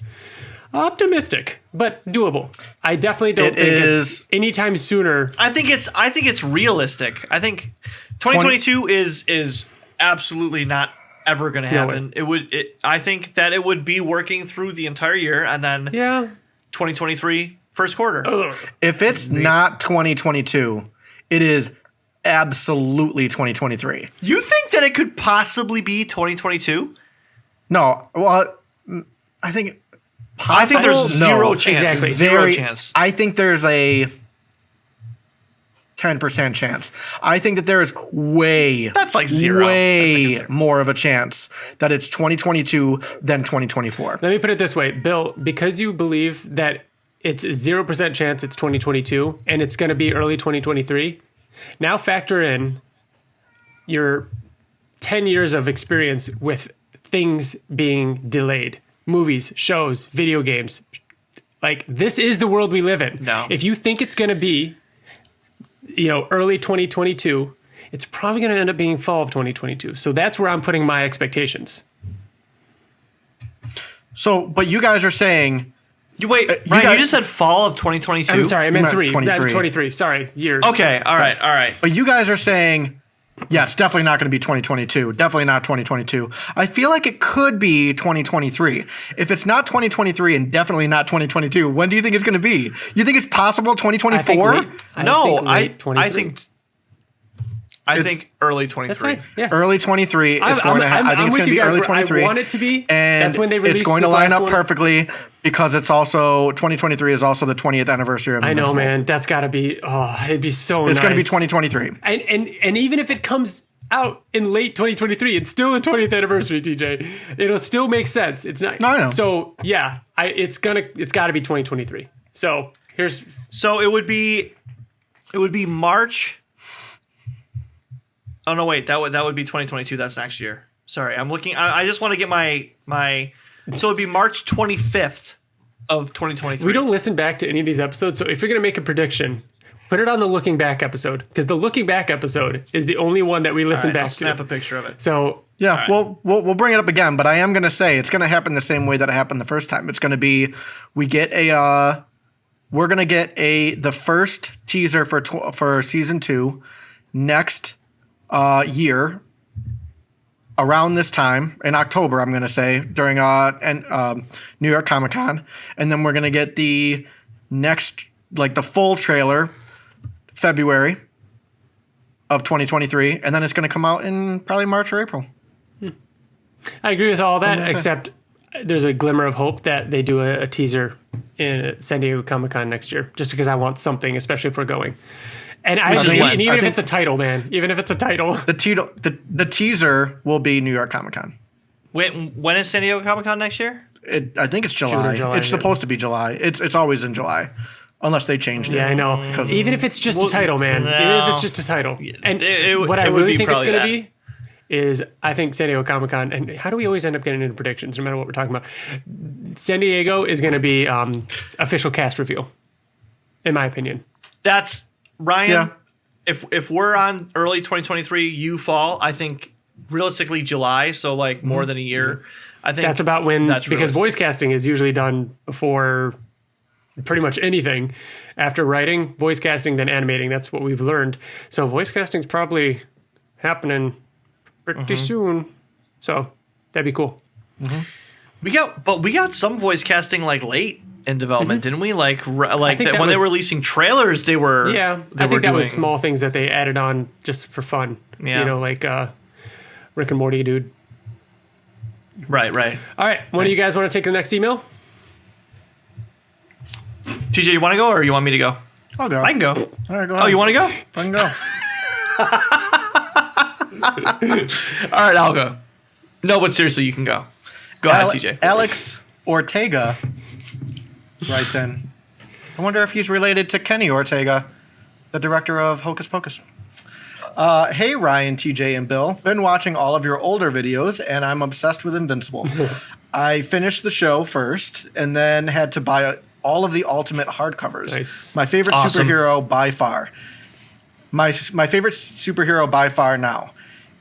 optimistic, but doable. I definitely don't It think is- it's anytime sooner. I think it's realistic. I think 2022 is absolutely not ever going to happen. I think that it would be working through the entire year, and then Yeah. 2023 first quarter. Ugh. If it's not 2022, it is absolutely 2023. You think that it could possibly be 2022? No, well, I think. I think there's Possible? zero No, chance. exactly. Zero chance. I think there's a 10% chance. I think that there is That's like zero. way That's like a zero. more of a chance that it's 2022 than 2024. Let me put it this way, Bill, because you believe that it's a 0% chance it's 2022 and it's going to be early 2023, now factor in your 10 years of experience with things being delayed. Movies, shows, video games. Like, this is the world we live in. No. If you think it's going to be, early 2022, it's probably going to end up being fall of 2022. So that's where I'm putting my expectations. So, but you guys are saying Wait, Ryan, you just said fall of 2022? I'm sorry, I meant meant 3. 23. 23. Sorry, years. Okay, all right. but you guys are saying Yeah, it's definitely not going to be 2022. Definitely not 2022. I feel like it could be 2023. If it's not 2023 and definitely not 2022, when do you think it's going to be? You think it's possible 2024? I think early 23. That's right. Yeah. Early 23. I think it's going to be early 23. I want it to be. And that's when they release. It's going to line up perfectly because it's also 2023 is also the 20th anniversary of Invincible. I know, man. That's got to be. Oh, it'd be so nice. It's going to be 2023. And even if it comes out in late 2023, it's still the 20th anniversary, TJ. It'll still make sense. It's not. No, I know. So yeah, it's got to be 2023. So here's. So it would be March. Oh no! Wait, that would be 2022. That's next year. Sorry, I'm looking. I just want to get my. So it'd be March 25th of 2023. We don't listen back to any of these episodes, so if you're gonna make a prediction, put it on the looking back episode, because the looking back episode is the only one that we listen back I'll to. snap a picture of it. So yeah, right. We'll bring it up again, but I am gonna say it's gonna happen the same way that it happened the first time. It's gonna be we're gonna get the first teaser for season 2 next year around this time in October, I'm going to say, during New York Comic Con. And then we're going to get the next, like the full trailer February of 2023. And then it's going to come out in probably March or April. I agree with all that, except there's a glimmer of hope that they do a teaser in San Diego Comic Con next year, just because I want something, especially if we're going. And even if it's a title, man, even if it's a title, the teaser will be New York Comic Con. When is San Diego Comic Con next year? I think it's July. It's supposed to be July. It's always in July, unless they changed it. Yeah, I know. Even if it's just a title, man. No. Even if it's just a title. And what I really think it's going to be is, I think San Diego Comic Con, and how do we always end up getting into predictions, no matter what we're talking about? San Diego is going to be official cast reveal, in my opinion. That's Ryan. Yeah. If we're on early 2023, you fall. I think realistically July, so like more than a year. I think that's about when, because voice casting is usually done before pretty much anything. After writing, voice casting, then animating. That's what we've learned. So voice casting is probably happening pretty soon. So that'd be cool. We got some voice casting like late in development, didn't we? Like that when they were releasing trailers, they were. Yeah, I think that was small things that they added on just for fun. Yeah. You know, like Rick and Morty, dude. Right. All right, one of you guys want to take the next email? TJ, you want to go or you want me to go? I'll go. I can go. All right, go ahead. Oh, you want to go? I can go. All right, I'll go. No, but seriously, you can go. Go ahead, TJ. Alex Ortega writes in. I wonder if he's related to Kenny Ortega, the director of Hocus Pocus. Hey, Ryan, TJ, and Bill. Been watching all of your older videos, and I'm obsessed with Invincible. I finished the show first, and then had to buy all of the Ultimate hardcovers. Nice. My favorite superhero by far. My favorite superhero by far now.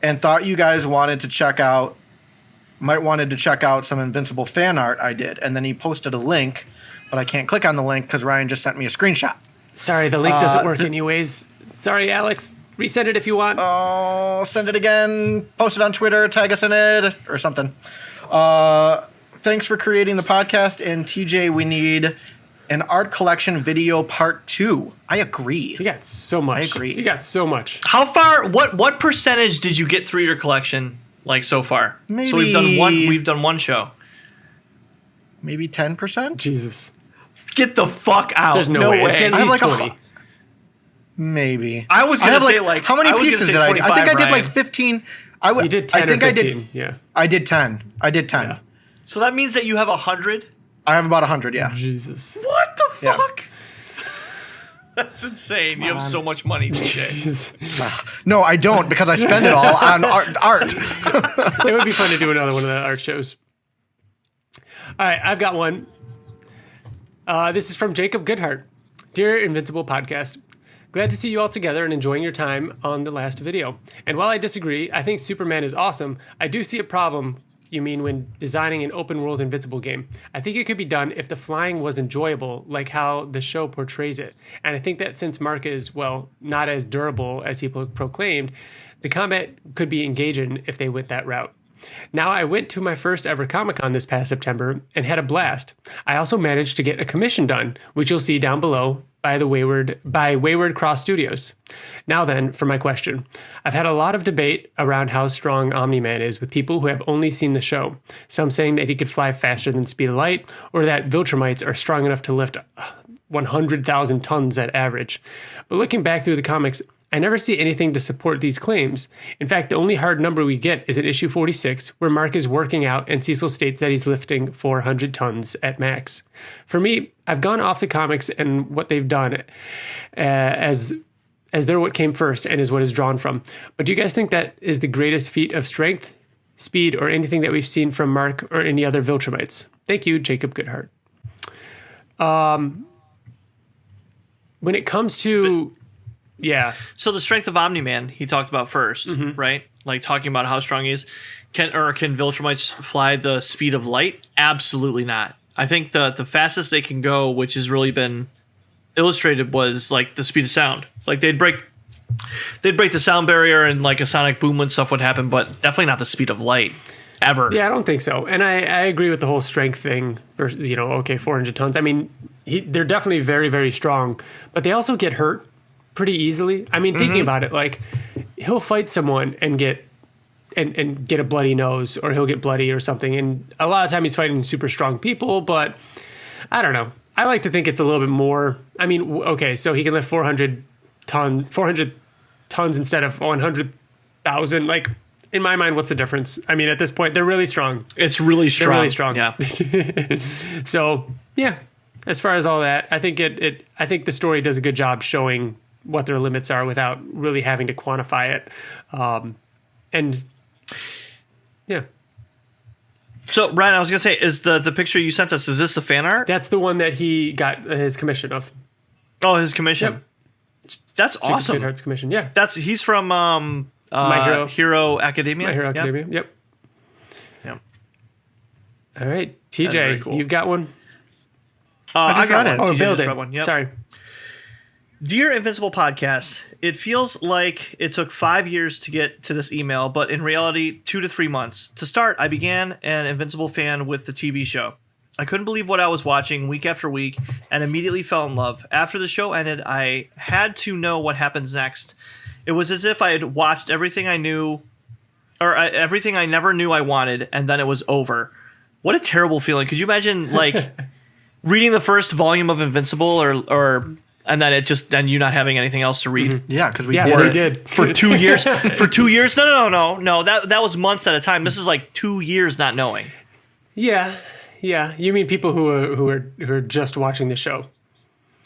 And thought you guys wanted to check out some Invincible fan art I did. And then he posted a link, but I can't click on the link because Ryan just sent me a screenshot. Sorry, the link doesn't work anyways. Sorry, Alex. Resend it if you want. Oh, send it again. Post it on Twitter. Tag us in it or something. Thanks for creating the podcast. And TJ, we need an art collection video part 2. I agree. You got so much. I agree. You got so much. How far? What percentage did you get through your collection? Like so far? Maybe. So we've done one show. Maybe 10%. Jesus. Get the fuck out. There's no way. It's at least 20. Maybe. I was going to say like how many pieces did I do? I think I did like 15. You did 10 or 15. Yeah. I did 10. Yeah. So that means that you have 100? I have about 100, yeah. Jesus. What the fuck? That's insane. You have so much money, TJ. No, I don't, because I spend it all on art. It would be fun to do another one of the art shows. All right, I've got one. This is from Jacob Goodhart. Dear Invincible Podcast, glad to see you all together and enjoying your time on the last video. And while I disagree, I think Superman is awesome, I do see a problem you mean when designing an open world Invincible game. I think it could be done if the flying was enjoyable, like how the show portrays it. And I think that since Mark is, well, not as durable as he proclaimed, the combat could be engaging if they went that route. Now, I went to my first ever Comic-Con this past September and had a blast. I also managed to get a commission done, which you'll see down below by Wayward Cross Studios. Now then, for my question. I've had a lot of debate around how strong Omni-Man is with people who have only seen the show. Some saying that he could fly faster than the speed of light, or that Viltrumites are strong enough to lift 100,000 tons at average. But looking back through the comics, I never see anything to support these claims. In fact, the only hard number we get is in issue 46, where Mark is working out and Cecil states that he's lifting 400 tons at max. For me, I've gone off the comics and what they've done as they're what came first and is what is drawn from. But do you guys think that is the greatest feat of strength, speed, or anything that we've seen from Mark or any other Viltrumites? Thank you, Jacob Goodhart. When it comes to... Yeah. So the strength of Omni-Man he talked about first, right? Like talking about how strong he is. Can Viltrumites fly the speed of light? Absolutely not. I think the fastest they can go, which has really been illustrated, was like the speed of sound. Like they'd break the sound barrier and like a sonic boom when stuff would happen, but definitely not the speed of light ever. Yeah, I don't think so. And I agree with the whole strength thing. 400 tons. I mean, they're definitely very, very strong, but they also get hurt pretty easily. I mean, thinking about it, like he'll fight someone and get a bloody nose, or he'll get bloody or something. And a lot of time he's fighting super strong people, but I don't know. I like to think it's a little bit more. I mean, okay, so he can lift 400 tons instead of 100,000. Like in my mind, what's the difference? I mean, at this point, they're really strong. It's really strong. They're really strong. Yeah. So yeah, as far as all that, I think I think the story does a good job showing what their limits are without really having to quantify it. And yeah. So Ryan, I was gonna say, is the picture you sent us, is this a fan art? That's the one that he got his commission of. Oh, his commission. Yep. That's awesome. Goodhart's commission, yeah. He's from My Hero Academia. My Hero Academia, yep. All right, That's very TJ, cool. you've got one? I got it. Oh, TJ build just it. read one. Yep. Sorry. Dear Invincible Podcast, it feels like it took 5 years to get to this email, but in reality, 2 to 3 months. To start, I began an Invincible fan with the TV show. I couldn't believe what I was watching week after week and immediately fell in love. After the show ended, I had to know what happens next. It was as if I had watched everything I knew, or everything I never knew I wanted, and then it was over. What a terrible feeling. Could you imagine, like, reading the first volume of Invincible, or and then you not having anything else to read? Yeah, because we did For 2 years. For 2 years? No. That was months at a time. This is like 2 years not knowing. Yeah. You mean people who are just watching the show?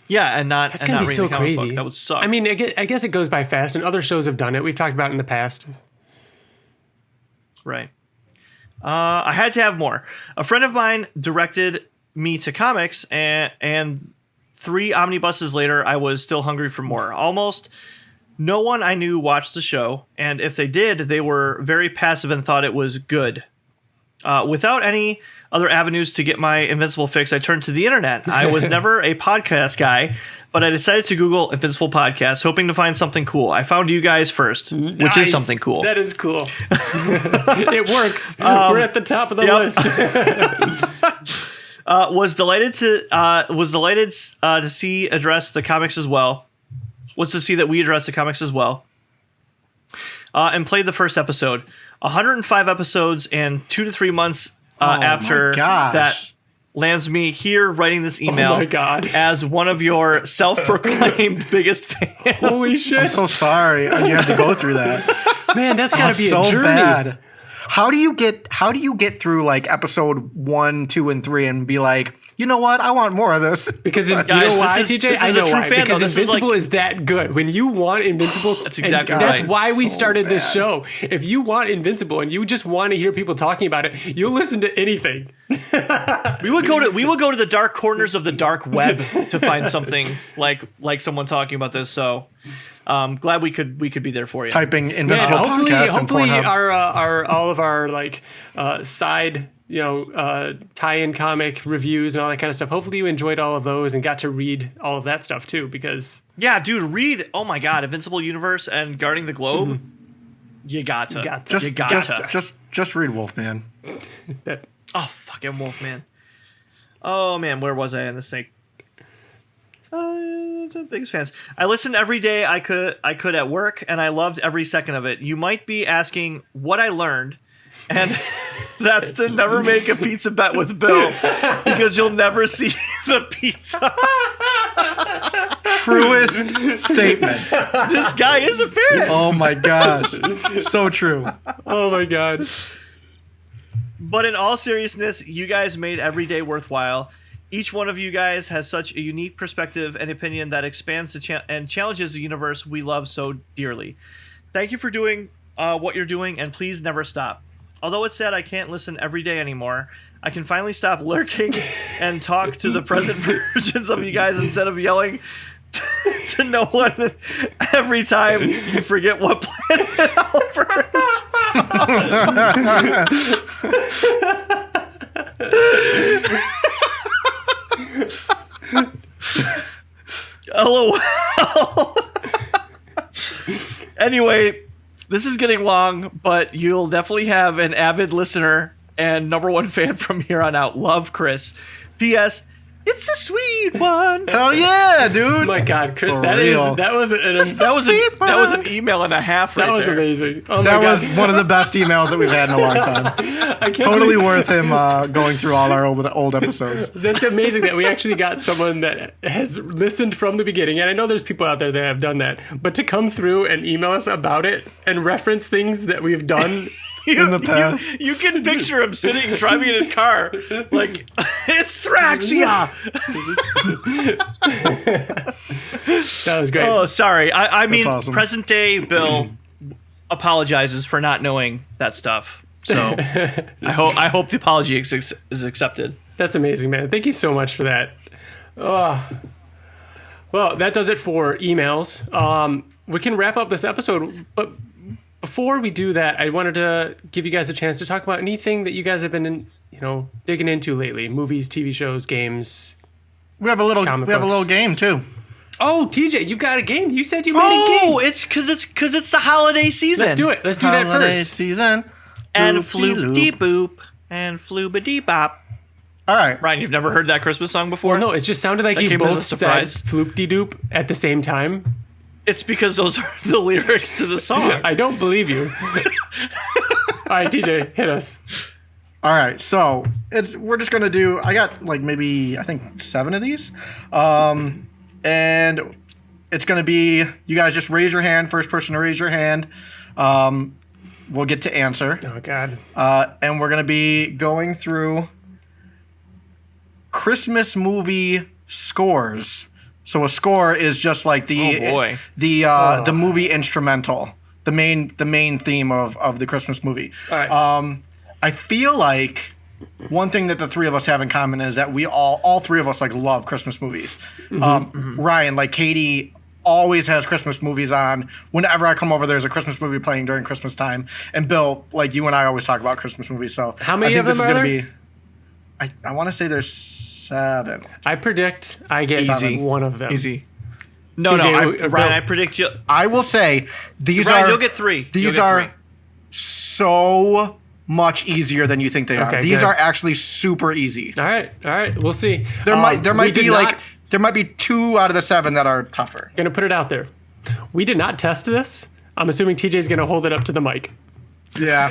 Yeah, and not. That's and gonna not be reading so the comic crazy. book. That would suck. I mean, I guess it goes by fast, and other shows have done it. We've talked about it in the past. Right. I had to have more. A friend of mine directed me to comics, and 3 omnibuses later, I was still hungry for more. Almost no one I knew watched the show, and if they did, they were very passive and thought it was good. Without any other avenues to get my Invincible fix, I turned to the internet. I was never a podcast guy, but I decided to Google Invincible Podcast, hoping to find something cool. I found you guys first, which is something cool. That is cool. It works. We're at the top of the list. Was delighted to see address the comics as well. Was to see that we addressed the comics as well. And played the first episode. 105 episodes and 2 to 3 months after that lands me here writing this email. Oh my God. As one of your self-proclaimed biggest fans. Holy shit. I'm so sorry you had to go through that. Man, that's got to be so a journey. bad. How do you get through like episode 1, 2, and 3 and be like, you know what? I want more of this. Because you know Guys, why, this is- TJ? this I is a know true why. fan, Because though. This is Invincible like- is that good. When you want Invincible, That's exactly That's right. why we So started this bad. show. If you want Invincible and you just want to hear people talking about it, you'll listen to anything. We would go to the dark corners of the dark web to find something like someone talking about this. So glad we could be there for you. Typing Invincible hopefully, podcast and hopefully Pornhub. our all of our like side, tie-in comic reviews and all that kind of stuff. Hopefully you enjoyed all of those and got to read all of that stuff too, because Yeah, dude, read. Oh my God, Invincible Universe and Guarding the Globe. You got to. Just read Wolfman. Oh, fucking Wolfman. Oh man, where was I in this thing? The biggest fans. I listened every day I could at work, and I loved every second of it. You might be asking what I learned, and that's to never make a pizza bet with Bill, because you'll never see the pizza. Truest statement. This guy is a fan. Oh my gosh. So true. oh my God. But in all seriousness, you guys made every day worthwhile. Each one of you guys has such a unique perspective and opinion that expands and challenges the universe we love so dearly. Thank you for doing what you're doing, and please never stop. Although it's sad I can't listen every day anymore, I can finally stop lurking and talk to the present versions of you guys instead of yelling to no one every time you forget what planet Alfred LOL. Anyway, this is getting long, but you'll definitely have an avid listener and #1 fan from here on out. Love, Chris. P.S. It's a sweet one. Hell yeah, dude. Oh my God, Chris, For that real. was an email and a half right that was there. amazing. Oh my That God. was one of the best emails that we've had in a long time. I can't Totally believe- worth him going through all our old episodes. That's amazing that we actually got someone that has listened from the beginning. And I know there's people out there that have done that. But to come through and email us about it and reference things that we've done in the past. You can picture him sitting, driving in his car, like, it's Thraxia! That was great. Oh, sorry. I mean, awesome. present day Bill apologizes for not knowing that stuff. So I hope the apology is accepted. That's amazing, man. Thank you so much for that. Oh. Well, that does it for emails. We can wrap up this episode, but before we do that, I wanted to give you guys a chance to talk about anything that you guys have been, digging into lately: movies, TV shows, games. We have a little books. game too. Oh, TJ, you've got a game. You said you made a game. Oh, it's because it's the holiday season. Let's do it. Let's do that Holiday first. season. And Boop-de-loop. floop-de-boop and floobity-bop. All right. Ryan, you've never heard that Christmas song before? Well, no, it just sounded like That you came as a both said surprise. floop-de-doop at the same time. It's because those are the lyrics to the song. I don't believe you. All right, TJ, hit us. All right, so we're just gonna do. I got like maybe I think 7 of these, and it's gonna be you guys just raise your hand. First person to raise your hand, we'll get to answer. Oh, God. And we're gonna be going through Christmas movie scores. So a score is just like the movie instrumental, the main theme of the Christmas movie. All right. I feel like one thing that the three of us have in common is that we all three of us like love Christmas movies. Ryan, like Katie, always has Christmas movies on. Whenever I come over, there's a Christmas movie playing during Christmas time. And Bill, like you and I always talk about Christmas movies. So How many I think of this them is are gonna there? be. I want to say there's 7. I predict I get Easy. one of them. Easy. No, TJ, Ryan, I predict you. I will say these Ryan, are. you'll get 3. These are so much easier than you think they are. Okay, These good. are actually super easy. All right. We'll see. There might we did be not- there might be 2 out of the 7 that are tougher. Gonna put it out there. We did not test this. I'm assuming TJ's gonna hold it up to the mic. Yeah.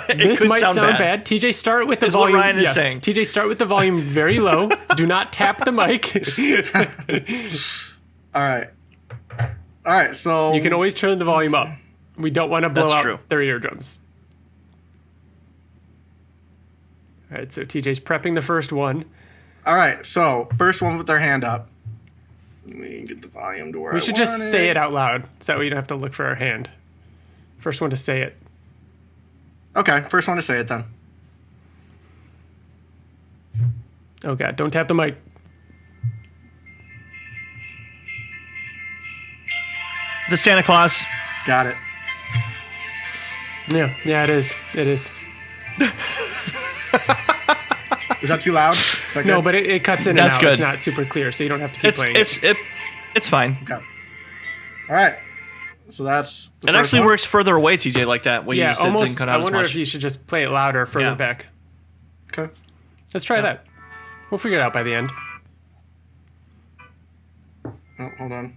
This could might sound sound bad. bad. TJ, start with the Is what volume. Ryan is saying. TJ, start with the volume very low. Do not tap the mic. All right. So You can always turn the volume up. We don't want to blow That's out true. their eardrums. All right, so TJ's prepping the first one. All right. So first one with their hand up. Let me get the volume to where We should just say it out loud, so that way you don't have to look for our hand. First one to say it. Okay. First one to say it then. Oh God, don't tap the mic. The Santa Claus. Got it. Yeah, it is. It is. Is that too loud? Is that No, good? but it cuts in That's and out. good. It's not super clear, so you don't have to keep playing It's fine. Okay. All right. So that's. It actually works further away, TJ, like that. Way you Yeah, just didn't almost. cut I out as wonder much. if you should just play it louder further Yeah. back. Okay. Let's try that. We'll figure it out by the end. Oh, hold on.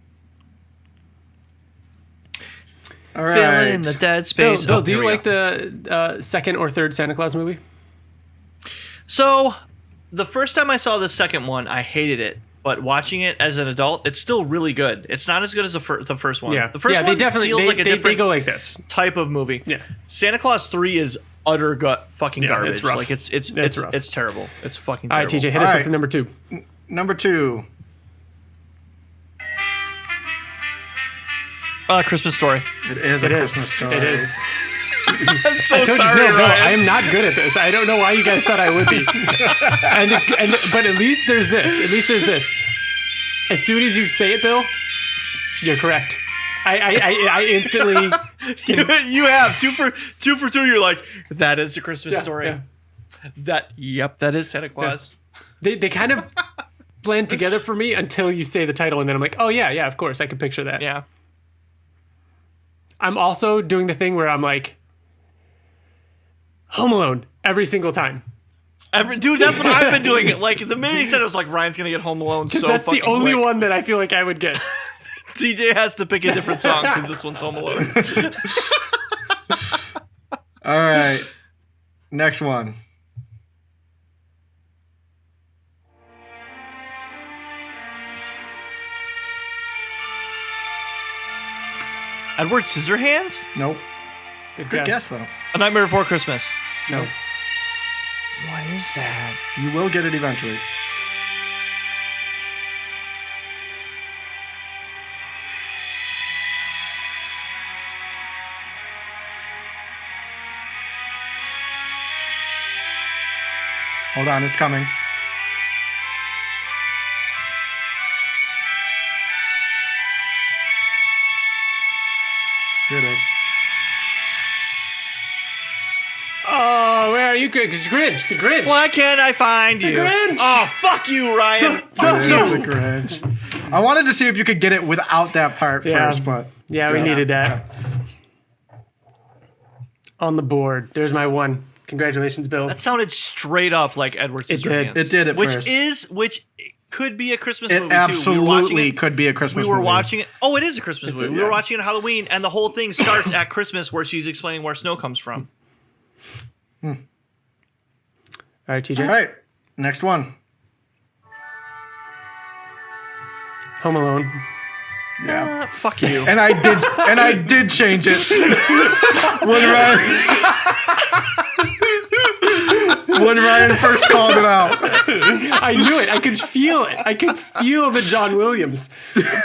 All Fill right. in the dead space. Bill, Oh, do here you we like go. the second or third Santa Claus movie? So, the first time I saw the second one, I hated it. But watching it as an adult, it's still really good. It's not as good as the first one. Yeah. The first they one definitely feels like a they different go like this. type of movie. Yeah. Santa Claus 3 is utter fucking Yeah, garbage. it's rough. Like it's rough. it's terrible. It's fucking All terrible. right, TJ, hit All us right. up to number 2. Number 2. Christmas Story. It is It a is. Christmas story. It is. I'm so I told sorry, you, no, Ryan. I am not good at this. I don't know why you guys thought I would be. But at least there's this. At least there's this. As soon as you say it, Bill, you're correct. I instantly. You have two for two. You're like, that is a Christmas story. Yeah. That is Santa Claus. They kind of blend together for me until you say the title, and then I'm like, oh yeah, of course, I can picture that. Yeah. I'm also doing the thing where I'm like, Home Alone every single time. Dude, that's what I've been doing. Like the minute he said it was like Ryan's gonna get Home Alone so That's fucking the only quick. one that I feel like I would get. TJ has to pick a different song because this one's Home Alone. All right. Next one. Edward Scissorhands? Nope. Good Good guess. guess, though. A Nightmare Before Christmas. No. What is that? You will get it eventually. Hold on, it's coming. Here it is. Oh, where are you, Grinch? The Grinch. Why can't I find you? Grinch! Oh, fuck you, Ryan. It is the Grinch. I wanted to see if you could get it without that part Yeah. first, but Yeah, we needed that. On the board. There's my one. Congratulations, Bill. That sounded straight up like Edward It did. Scissorhands. it did at first. Which could be a Christmas It movie too. absolutely could be a Christmas We were movie. watching it. Oh, it is a Christmas movie. We yeah. were watching it on Halloween, and the whole thing starts at Christmas, where she's explaining where snow comes from. All right, TJ. All right, next one. Home Alone. Yeah. Fuck you. And I did change it. when Ryan first called it out. I knew it. I could feel it. I could feel the John Williams.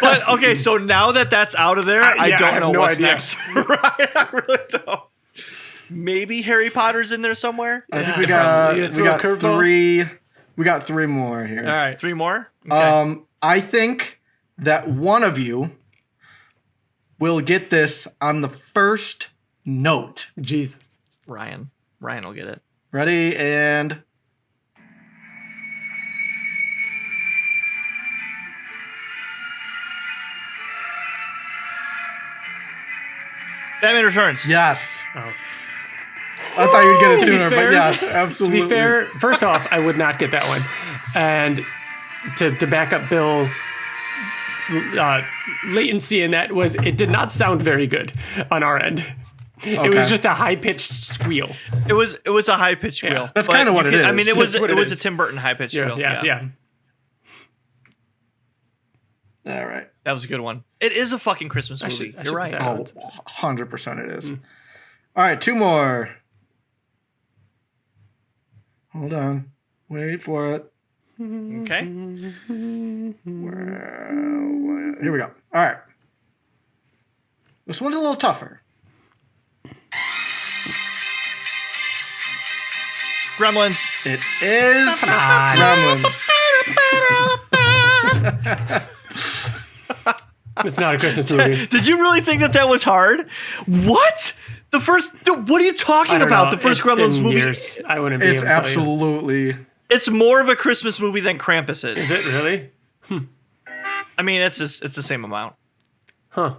But okay, so now that that's out of there, I I don't have know no what's idea. next. Right? I really don't. Maybe Harry Potter's in there somewhere. I think we probably. got Throw a curveball. three. We got three more here. All right. 3 more. Okay. I think that one of you will get this on the first note. Jesus. Ryan will get it. Ready and Batman Returns. yes. Oh. I thought you'd get it To be sooner, fair- but yes, To absolutely. be fair, first off, I would not get that one. And to back up Bill's latency in that was it did not sound very good on our end. It was Okay. just a high pitched squeal. It was a high pitched squeal. That's But kinda what you it could- I is. mean, it was That's what it a is. Tim Burton high pitched squeal. Yeah. All right. That was a good one. It is a fucking Christmas movie. should You're put right. that Oh, out. 100% it is. All right, two more. Hold on. Wait for it. Okay. Here we go. All right. This one's a little tougher. Gremlins. It is Gremlins. It's not a Christmas movie. Did you really think that was hard? What? The first? What are you talking about? The first Gremlins movie. Years. I wouldn't be It's able to tell you. absolutely. It's more of a Christmas movie than Krampus is. Is it really? I mean, it's the same amount. Huh.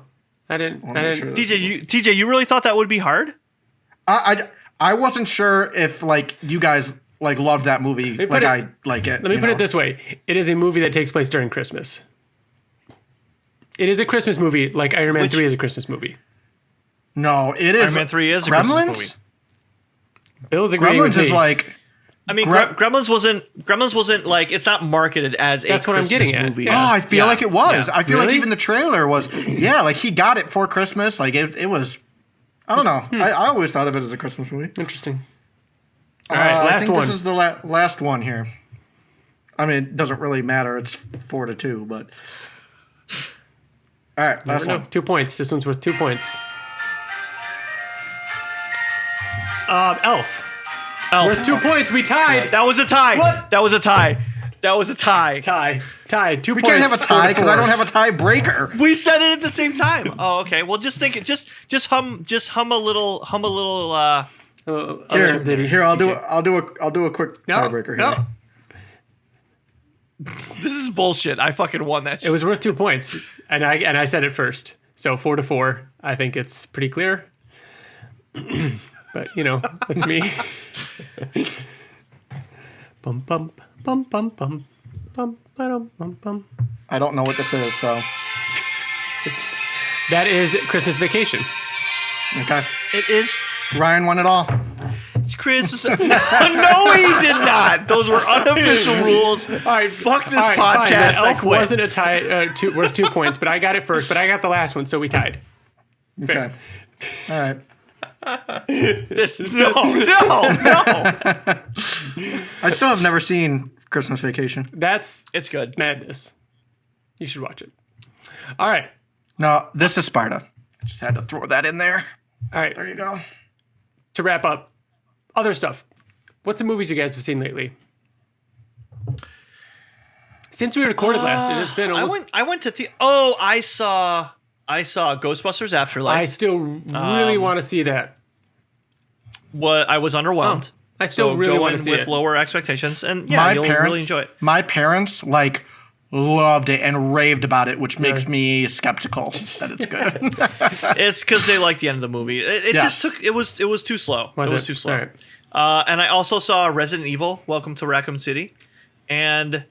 I didn't. Sure TJ, you really thought that would be hard? I wasn't sure if like you guys like loved that movie like I like it. Let me put it this way: it is a movie that takes place during Christmas. It is a Christmas movie, like Iron Man 3 is a Christmas movie. No, it is. Iron Man 3 is a Gremlins? Christmas movie. Bill's agreeing with Gremlins me. is like. I mean, Gremlins wasn't like, it's not marketed as a That's what I'm Christmas getting at. movie. Yeah. Oh, I feel like it was. Yeah. I feel like Really? even the trailer was. Yeah, like he got it for Christmas. Like it was. I don't know. I always thought of it as a Christmas movie. Interesting. All right, I last think one. This is the last one here. I mean, it doesn't really matter. It's 4-2, but. All right, last one. 2 points. This one's worth 2 points. Elf. Worth 2 points. We tied. That was a tie. What? That was a tie. That was a tie. Tie. 2 We points. can't have a tie because 4-4. I don't have a tiebreaker. We said it at the same time. Oh, okay. Well, just think it. Just hum a little. Here, I'll do a quick tiebreaker here. No. This is bullshit. I fucking won that shit. It was worth 2 points, and I said it first. So 4-4. I think it's pretty clear. But that's me. Bum bum bum bum bum bum bum bum bum. I don't know what this is, so That is Christmas Vacation. okay. It is. Ryan won it all. It's Christmas. No, he did not. Those were unofficial rules. All right, Fuck this all right, podcast. Fine. That I Elf quit. wasn't a tie worth 2 points, but I got it first. But I got the last one, so we tied. Okay. All right. No. I still have never seen Christmas Vacation. It's good. Madness. You should watch it. All right. No, this is Sparta. I just had to throw that in there. All right. There you go. To wrap up, other stuff. What's the movies you guys have seen lately? Since we recorded last, it's been almost. I went to I saw Ghostbusters Afterlife. I still really want to see that. I was underwhelmed. I still really go want in to see with it. lower expectations, and you'll really enjoy it. My parents loved it and raved about it, which makes me skeptical that it's good. It's because they liked the end of the movie. It Yes. just took. It was too slow. Was it was it? too slow. All right. And I also saw Resident Evil: Welcome to Raccoon City, and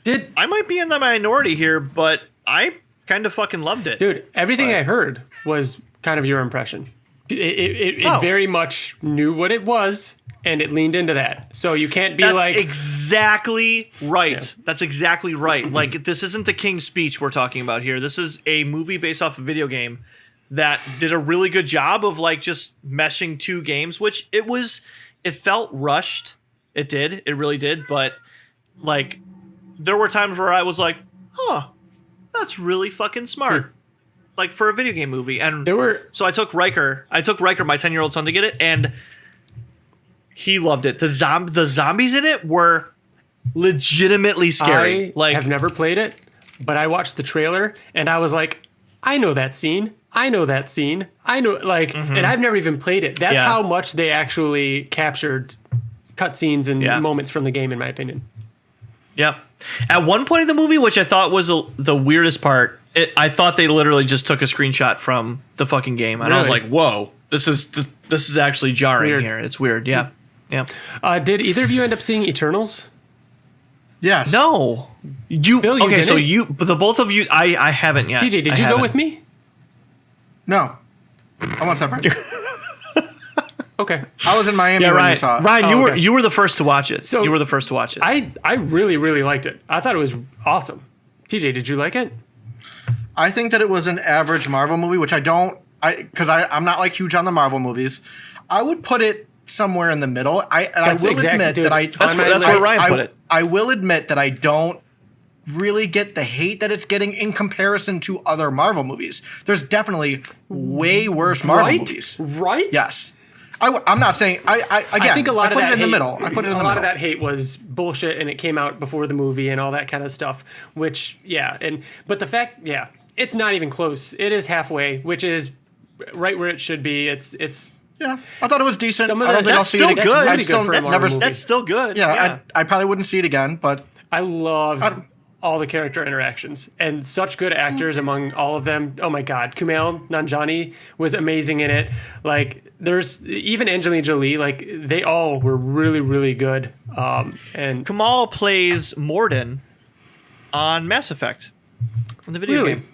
I might be in the minority here, but I kind of fucking loved it. Dude, everything I heard was kind of your impression. It very much knew what it was, and it leaned into that. So you can't be That's exactly right. Yeah. That's exactly right. Like, this isn't the King's Speech we're talking about here. This is a movie based off a video game that did a really good job of just meshing two games, which it felt rushed. It did. It really did. But there were times where I was like, huh, that's really fucking smart. For a video game movie. And so I took Riker, my 10-year-old son, to get it, and he loved it. The zombies in it were legitimately scary. I have never played it, but I watched the trailer and I was like, I know that scene. I know, and I've never even played it. That's how much they actually captured cutscenes and moments from the game, in my opinion. Yep. At one point in the movie, which I thought was the weirdest part, I thought they literally just took a screenshot from the fucking game, and I was like, "Whoa, this is actually jarring here. It's weird." Yeah, yeah. Did either of you end up seeing Eternals? Yes. No, Bill, you okay? So didn't? but the both of you, I haven't yet. TJ, did you go with me? No. I want separate. Okay. I was in Miami when Ryan. you saw it. Ryan, you were the first to watch it. So you were the first to watch it. I really, really liked it. I thought it was awesome. TJ, did you like it? I think that it was an average Marvel movie, which I'm not huge on the Marvel movies. I would put it somewhere in the middle. That's where Ryan put it. I will admit that I don't really get the hate that it's getting in comparison to other Marvel movies. There's definitely way worse Marvel movies. Right? Yes. I'm not saying I think a lot of that in the hate, middle. I put it in the middle. A lot of that hate was bullshit, and it came out before the movie and all that kind of stuff. Which, but the fact, it's not even close. It is halfway, which is right where it should be. It's Yeah, I thought it was decent. Some of I don't the- think I'll that's see still it again. good. I'd Really still good for a never. Marvel movie. That's still good. Yeah, I probably wouldn't see it again, but I loved all the character interactions and such good actors among all of them. Oh my God, Kumail Nanjiani was amazing in it. Like there's even Angelina Jolie. Like they all were really really good. And Kamal plays Morden on Mass Effect in the video Really? game.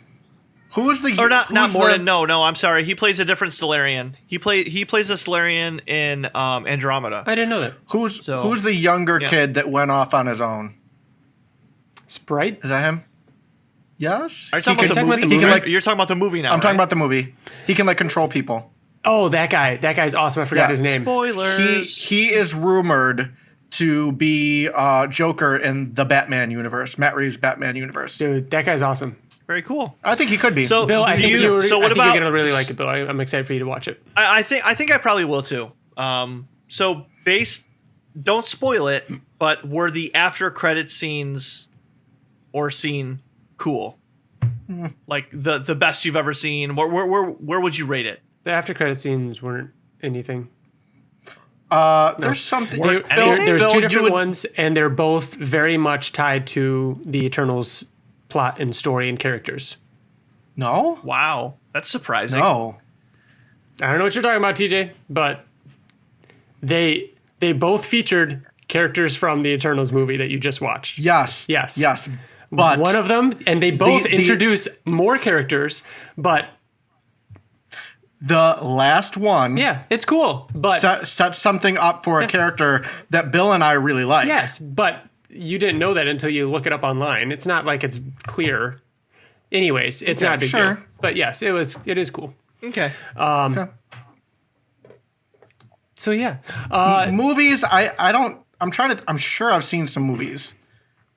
who's the Or not who's Morden. the- No, I'm sorry. He plays a different Solarian. He plays a Solarian in Andromeda. I didn't know that. Who's So- who's the younger Yeah. kid that went off on his own? Sprite. Is that him? Yes. Are you talking about the talking about movie? the movie? Right? You're talking about the movie now. I'm talking about the movie. He can like control people. Oh, that guy. That guy's awesome. I forgot Yeah. his name. Spoilers. He is rumored to be Joker in the Batman universe, Matt Reeves' Batman universe. Dude, that guy's awesome. Very cool. I think he could be. So, Bill, I do think you, you're, so what I think about? you're gonna really like it, Bill. I'm excited for you to watch it. I think I probably will too. So don't spoil it, but were the after credit scenes or scene cool? Like the best you've ever seen? Where would you rate it? The after credit scenes weren't anything. There's something. There's Bill, two you different would- ones, and they're both very much tied to the Eternals plot and story and characters. No, Wow, that's surprising. no. I don't know what you're talking about, TJ, but they both featured characters from the Eternals movie that you just watched. Yes. Yes. Yes. But One of them, and they both the- introduce more characters, but the last one yeah, it's cool. But set something up for a character that Bill and I really like. yes, but you didn't know that until you look it up online. It's not like it's clear. Anyways, it's not a big sure. deal. But yes, it is cool. Okay. Okay. So yeah, Movies, I'm sure I've seen some movies.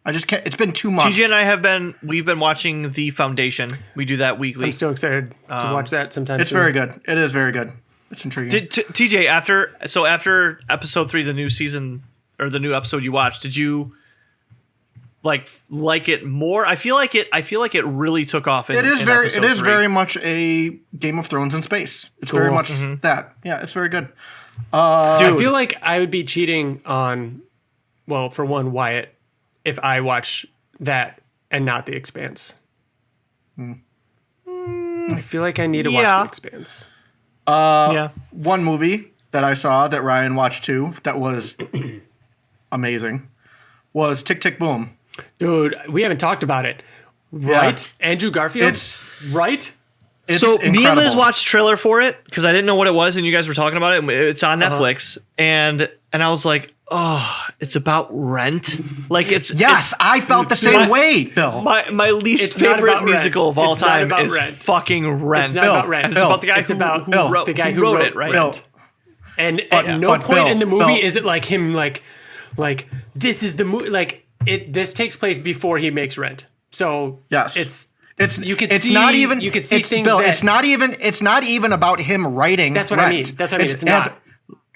I just can't. It's been 2 months. TJ and we've been watching The Foundation. We do that weekly. I'm still excited to watch that sometime. It's soon. very good. It is very good. It's intriguing. TJ, after episode 3, the new season or the new episode you watched, did you like it more? I feel like it really took off. It is episode 3. very much a Game of Thrones in space. It's very Cool. much that. Yeah, it's very good. Dude, I feel like I would be cheating on, well, for one, Wyatt, if I watch that and not The Expanse. I feel like I need to watch Yeah. The Expanse. yeah. One movie that I saw that Ryan watched too that was amazing was Tick Tick Boom. Dude, we haven't talked about it. Right? Andrew Garfield? It's right? It's So me and Liz incredible. watched the trailer for it because I didn't know what it was, and you guys were talking about it. It's on Netflix, and I was like, oh, it's about rent. Like it's Yes, I felt the same way, Bill. My least It's not favorite about musical Rent. of all It's not time about is Rent. fucking Rent. It's not about Rent. And it's about the guy It's who, about who Bill, wrote, the guy who who wrote wrote it, right? Bill. And at no but point Bill, in the movie Bill. is it like him like this is the movie like this takes place before he makes Rent. So Yes. it's you could it's see not even you could see it's, things Bill, that, it's not even about him writing. That's what I Rent. mean. That's what I mean. It's not.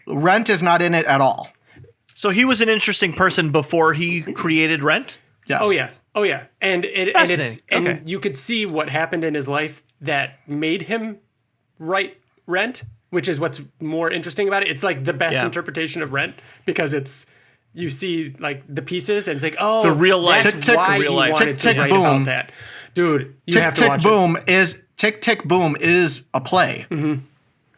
Rent is not in it at all. So he was an interesting person before he created Rent. Yes. Oh yeah. And it's Fascinating. and Okay. you could see what happened in his life that made him write Rent, which is what's more interesting about it. It's like the best Yeah. interpretation of Rent because it's you see like the pieces and it's like oh The real life. that's Tick, tick, why real he life. wanted Tick, to tick, write boom. about that. Dude, you Tick have to Tick watch Boom is Tick Tick Boom is a play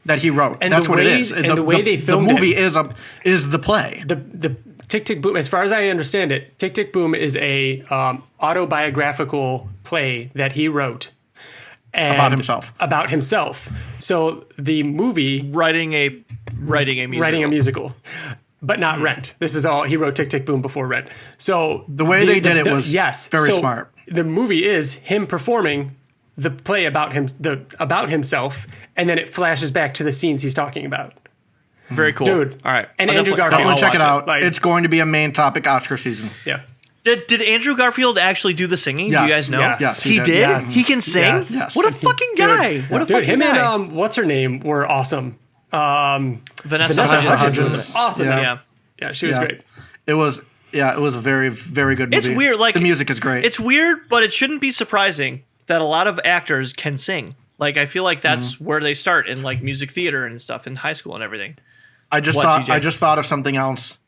that he wrote. And That's the what way- it is. and the way they filmed the movie it- is the play. The Tick Tick Boom, as far as I understand it, Tick Tick Boom is a autobiographical play that he wrote and About himself. So the movie Writing a musical. writing a musical, but not Rent. This is all he wrote. Tick Tick Boom before Rent. So The way they did it was very so smart. The movie is him performing the play about about himself, and then it flashes back to the scenes he's talking about. Very cool. Dude. All right. And I'll Andrew definitely- Garfield. I'll Check it watch out. Like- It's going to be a main topic Oscar season. Yeah. Did Andrew Garfield actually do the singing? Do Yes. you guys know? Yes. Yes, He he did. did? Yes. He can sing? Yes. Yes. What a fucking guy. What a Dude, fucking him guy. and what's her name were awesome. Vanessa Vanessa Hudgens. Hudgens was awesome. Yeah. Yeah. Yeah, she was Yeah. great. It was a very, very good movie. It's weird. Like the music is great. It's weird, but it shouldn't be surprising. that a lot of actors can sing. Like, I feel like that's where they start in like music theater and stuff in high school and everything. I just thought of something else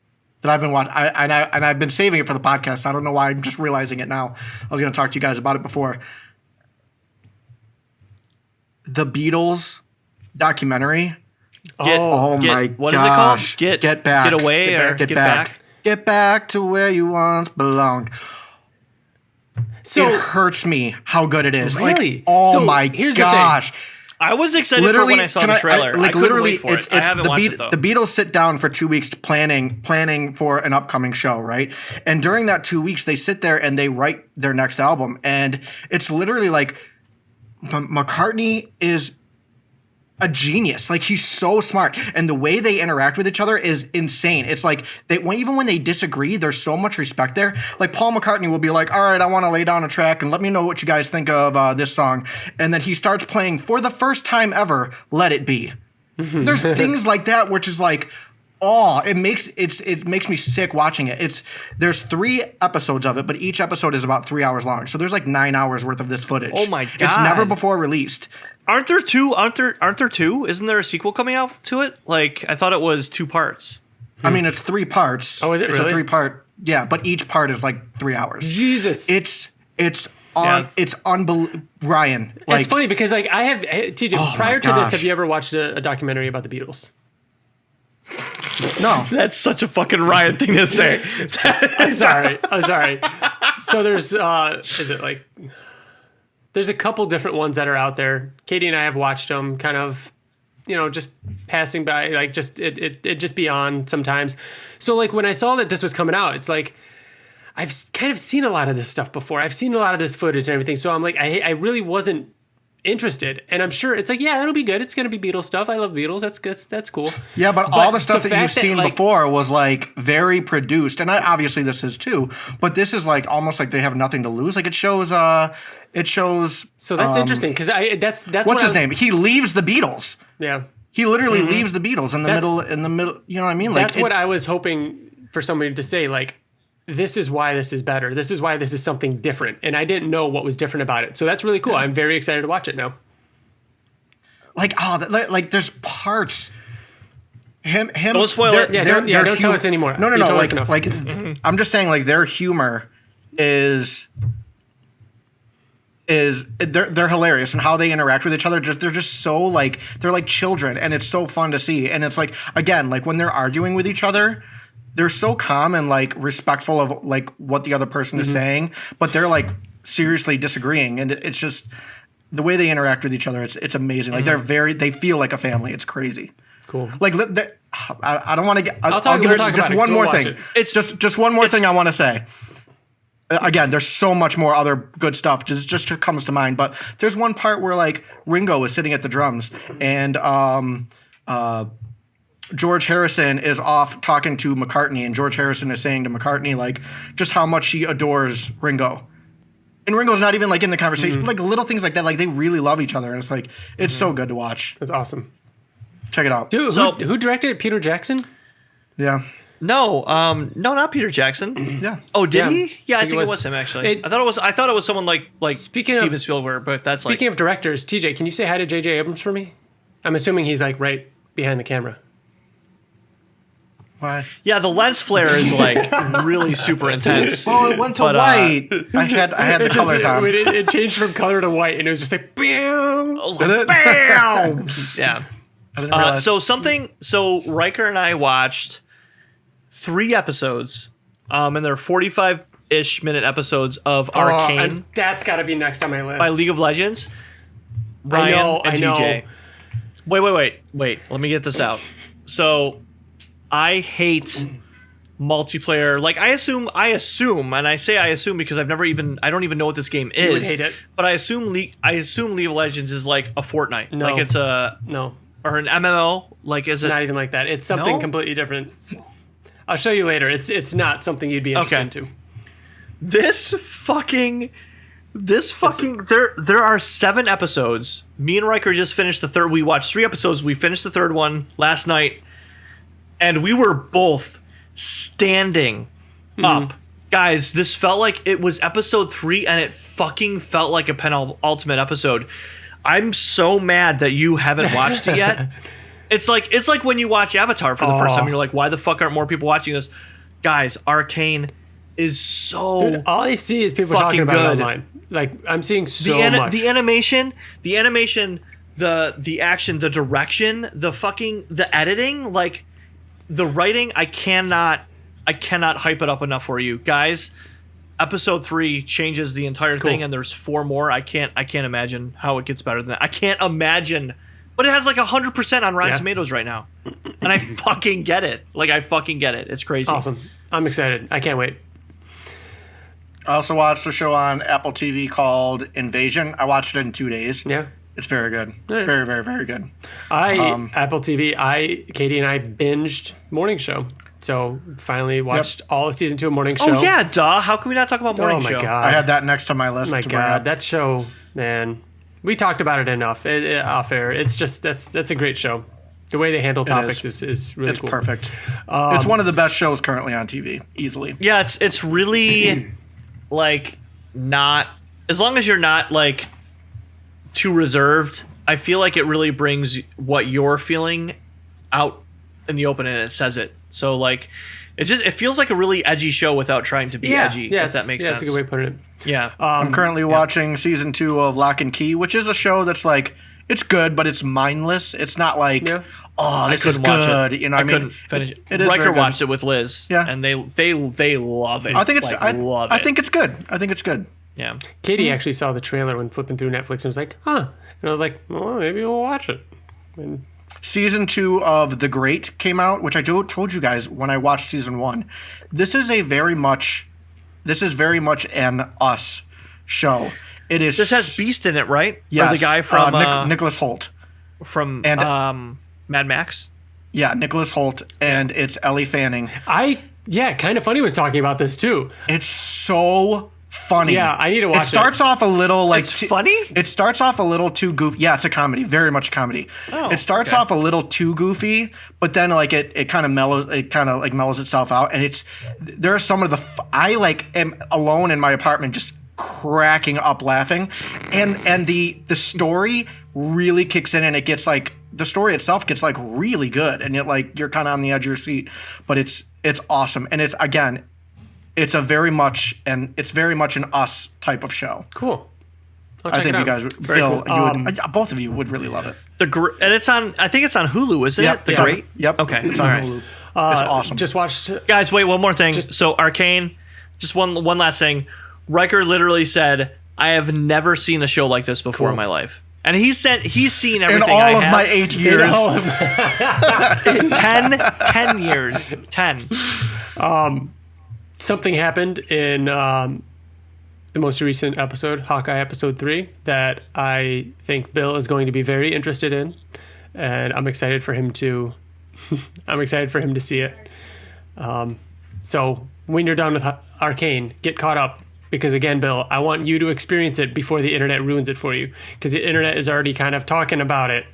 that I've been watching, and I've been saving it for the podcast. I don't know why I'm just realizing it now. I was going to talk to you guys about it before. The Beatles documentary. What my is gosh! it called? Get back, get away, get back, get back to where you once belonged. So it hurts me how good it is. Really? Like, oh So my here's the gosh! I was excited for when I saw the trailer. I couldn't wait for it. I haven't watched it though. The Beatles sit down for 2 weeks planning for an upcoming show, right? And during that 2 weeks, they sit there and they write their next album, and it's literally like McCartney is a genius. Like, he's so smart, and the way they interact with each other is insane. It's like even when they disagree, there's so much respect there. Like, Paul McCartney will be like, all right, I want to lay down a track and let me know what you guys think of this song, and then he starts playing for the first time ever Let It Be. There's things like that which is like, it makes me sick watching it. There's 3 episodes of it, but each episode is about 3 hours long, so there's like 9 hours worth of this footage. Oh my god! It's never before released. Aren't there 2? Aren't there 2? Isn't there a sequel coming out to it? Like, I thought it was 2 parts. I mean, it's 3 parts. Oh, is it It's really? a 3-part. Yeah, but each part is like 3 hours. Jesus. It's unbelievable. Ryan, like, It's funny because like I have TJ prior to this, gosh. have you ever watched a documentary about the Beatles? no. That's such a fucking Ryan thing to say. I'm sorry. So there's there's a couple different ones that are out there. Katie and I have watched them kind of, just passing by, like just it just be on sometimes. So like when I saw that this was coming out, it's like I've kind of seen a lot of this stuff before. I've seen a lot of this footage and everything. So I'm like, I really wasn't interested, and I'm sure it's like, yeah, it'll be good. It's gonna be Beatles stuff. I love Beatles. That's good. That's cool. Yeah, but all the stuff the that you've fact seen like, before was like very produced, and obviously this is too. But this is like almost like they have nothing to lose. Like it shows. So that's interesting because that's what's his name? He leaves the Beatles. Yeah, he literally leaves the Beatles in the middle. You know what I mean? Like that's what I was hoping for somebody to say. Like, this is why this is better. This is why this is something different, and I didn't know what was different about it. So that's really cool. I'm very excited to watch it now. Like there's parts. Him. Don't spoil it. Yeah, don't tell us anymore. No. You told us enough. Like I'm just saying, like their humor is they're hilarious, and how they interact with each other. They're just so like they're like children, and it's so fun to see. And it's like, again, like when they're arguing with each other, they're so calm and like respectful of like what the other person is saying, but they're like seriously disagreeing, and it's just the way they interact with each other. It's amazing. Like they feel like a family. It's crazy. Cool. Like I don't want to get. I'll talk there's about just it, one so more we'll thing. watch it. It's just one more thing I want to say. Again, there's so much more other good stuff. Just comes to mind, but there's one part where like Ringo is sitting at the drums, and George Harrison is off talking to McCartney, and George Harrison is saying to McCartney like just how much he adores Ringo. And Ringo's not even like in the conversation. Like little things like that. Like they really love each other, and it's like it's so good to watch. That's awesome. Check it out. Dude, who directed it? Peter Jackson? Yeah. No, not Peter Jackson. Yeah. Oh, did Yeah. he? Yeah, I think it was him actually. I thought it was someone like Steven Spielberg, but that's like. Speaking of directors, TJ, can you say hi to J.J. Abrams for me? I'm assuming he's like right behind the camera. Why? Yeah, the lens flare is like really super intense. Oh, it went to white. I had the colors on. It changed from color to white, and it was just like, bam. Did it? Bam! Yeah. I didn't realize. So Riker and I watched 3 episodes, and they're 45-ish minute episodes of Arcane That's got to be next on my list. by League of Legends. Ryan and TJ. Wait. Let me get this out. So I hate multiplayer. Like I assume, and I say I assume because I don't even know what this game is. You would hate it. But I assume League of Legends is like a Fortnite. No. Like it's No. or an MMO. Like is it Not even like that. It's something No? completely different. I'll show you later. It's not something you'd be interested into. This fucking there are 7 episodes. Me and Riker just finished the third. We watched 3 episodes. We finished the third one last night, and we were both standing up Guys, this felt like it was episode 3, and it fucking felt like a penultimate episode. I'm so mad that you haven't watched it yet. It's like when you watch Avatar for the first time, you're like, why the fuck aren't more people watching this? Guys, Arcane is so Dude, all I see is people talking about it online. Like, I'm seeing much. The animation, the action, the direction, the editing, like the writing. I cannot hype it up enough for you guys. Episode 3 changes the entire thing, and there's 4 more. I can't imagine how it gets better than that. I can't imagine, but it has like 100% on Rotten Tomatoes right now, and I fucking get it. Like, I fucking get it. It's crazy. Awesome. I'm excited. I can't wait. I also watched a show on Apple TV called Invasion. I watched it in 2 days. Yeah. It's very good. Right. Very, very, very good. Apple TV, Katie and I binged Morning Show. So finally watched all of season 2 of Morning Show. Oh yeah, duh. How can we not talk about Morning Show? Oh my God. I had that next to my list. Oh my God. That show, man. We talked about it enough off air. It's just, that's a great show. The way they handle topics is really cool. It's perfect. It's one of the best shows currently on TV, easily. Yeah, it's really like not, as long as you're not like too reserved, I feel like it really brings what you're feeling out in the open, and it says it. So like it feels like a really edgy show without trying to be edgy, if that makes sense. That's a good way of putting it. Yeah. I'm currently watching season 2 of Lock and Key, which is a show that's like, it's good, but it's mindless. It's not like, this is good. You know, I couldn't finish it. It is Riker watched it with Liz, yeah, and they love it. I think it's I love it. I think it's good. I think it's good. Yeah. Katie actually saw the trailer when flipping through Netflix and was like, huh. And I was like, well, maybe we'll watch it. And Season 2 of The Great came out, which I told you guys when I watched season 1. This is very much an Us show. It is. This has Beast in it, right? Yes. Or the guy from Nicholas Holt from Mad Max. Yeah, Nicholas Holt, and it's Ellie Fanning. Kind of funny was talking about this too. It's so funny. Yeah, I need to watch it. It starts off a little like it's funny. It starts off a little too goofy. Yeah, it's a comedy, very much a comedy. Oh, it starts off a little too goofy, but then like it kind of mellows. It kind of like mellows itself out, and there are some of the I like am alone in my apartment just cracking up laughing, and the story really kicks in, and it gets like the story itself gets like really good, and you're kind of on the edge of your seat, but it's awesome, and it's very much an Us type of show. Cool. I think you guys, Bill, cool. Both of you would really love it. And it's on. I think it's on Hulu, isn't it? The Great. Yep. Okay. It's on Hulu. It's awesome. Just watched. Guys, wait, one more thing. So Arcane. Just one last thing. Riker literally said, "I have never seen a show like this before in my life." And he's seen everything in all of my 8 years. 10 years. 10. Something happened in the most recent episode, Hawkeye episode 3, that I think Bill is going to be very interested in, and I'm excited for him to see it. So when you're done with Arcane, get caught up. Because again, Bill, I want you to experience it before the internet ruins it for you. Because the internet is already kind of talking about it,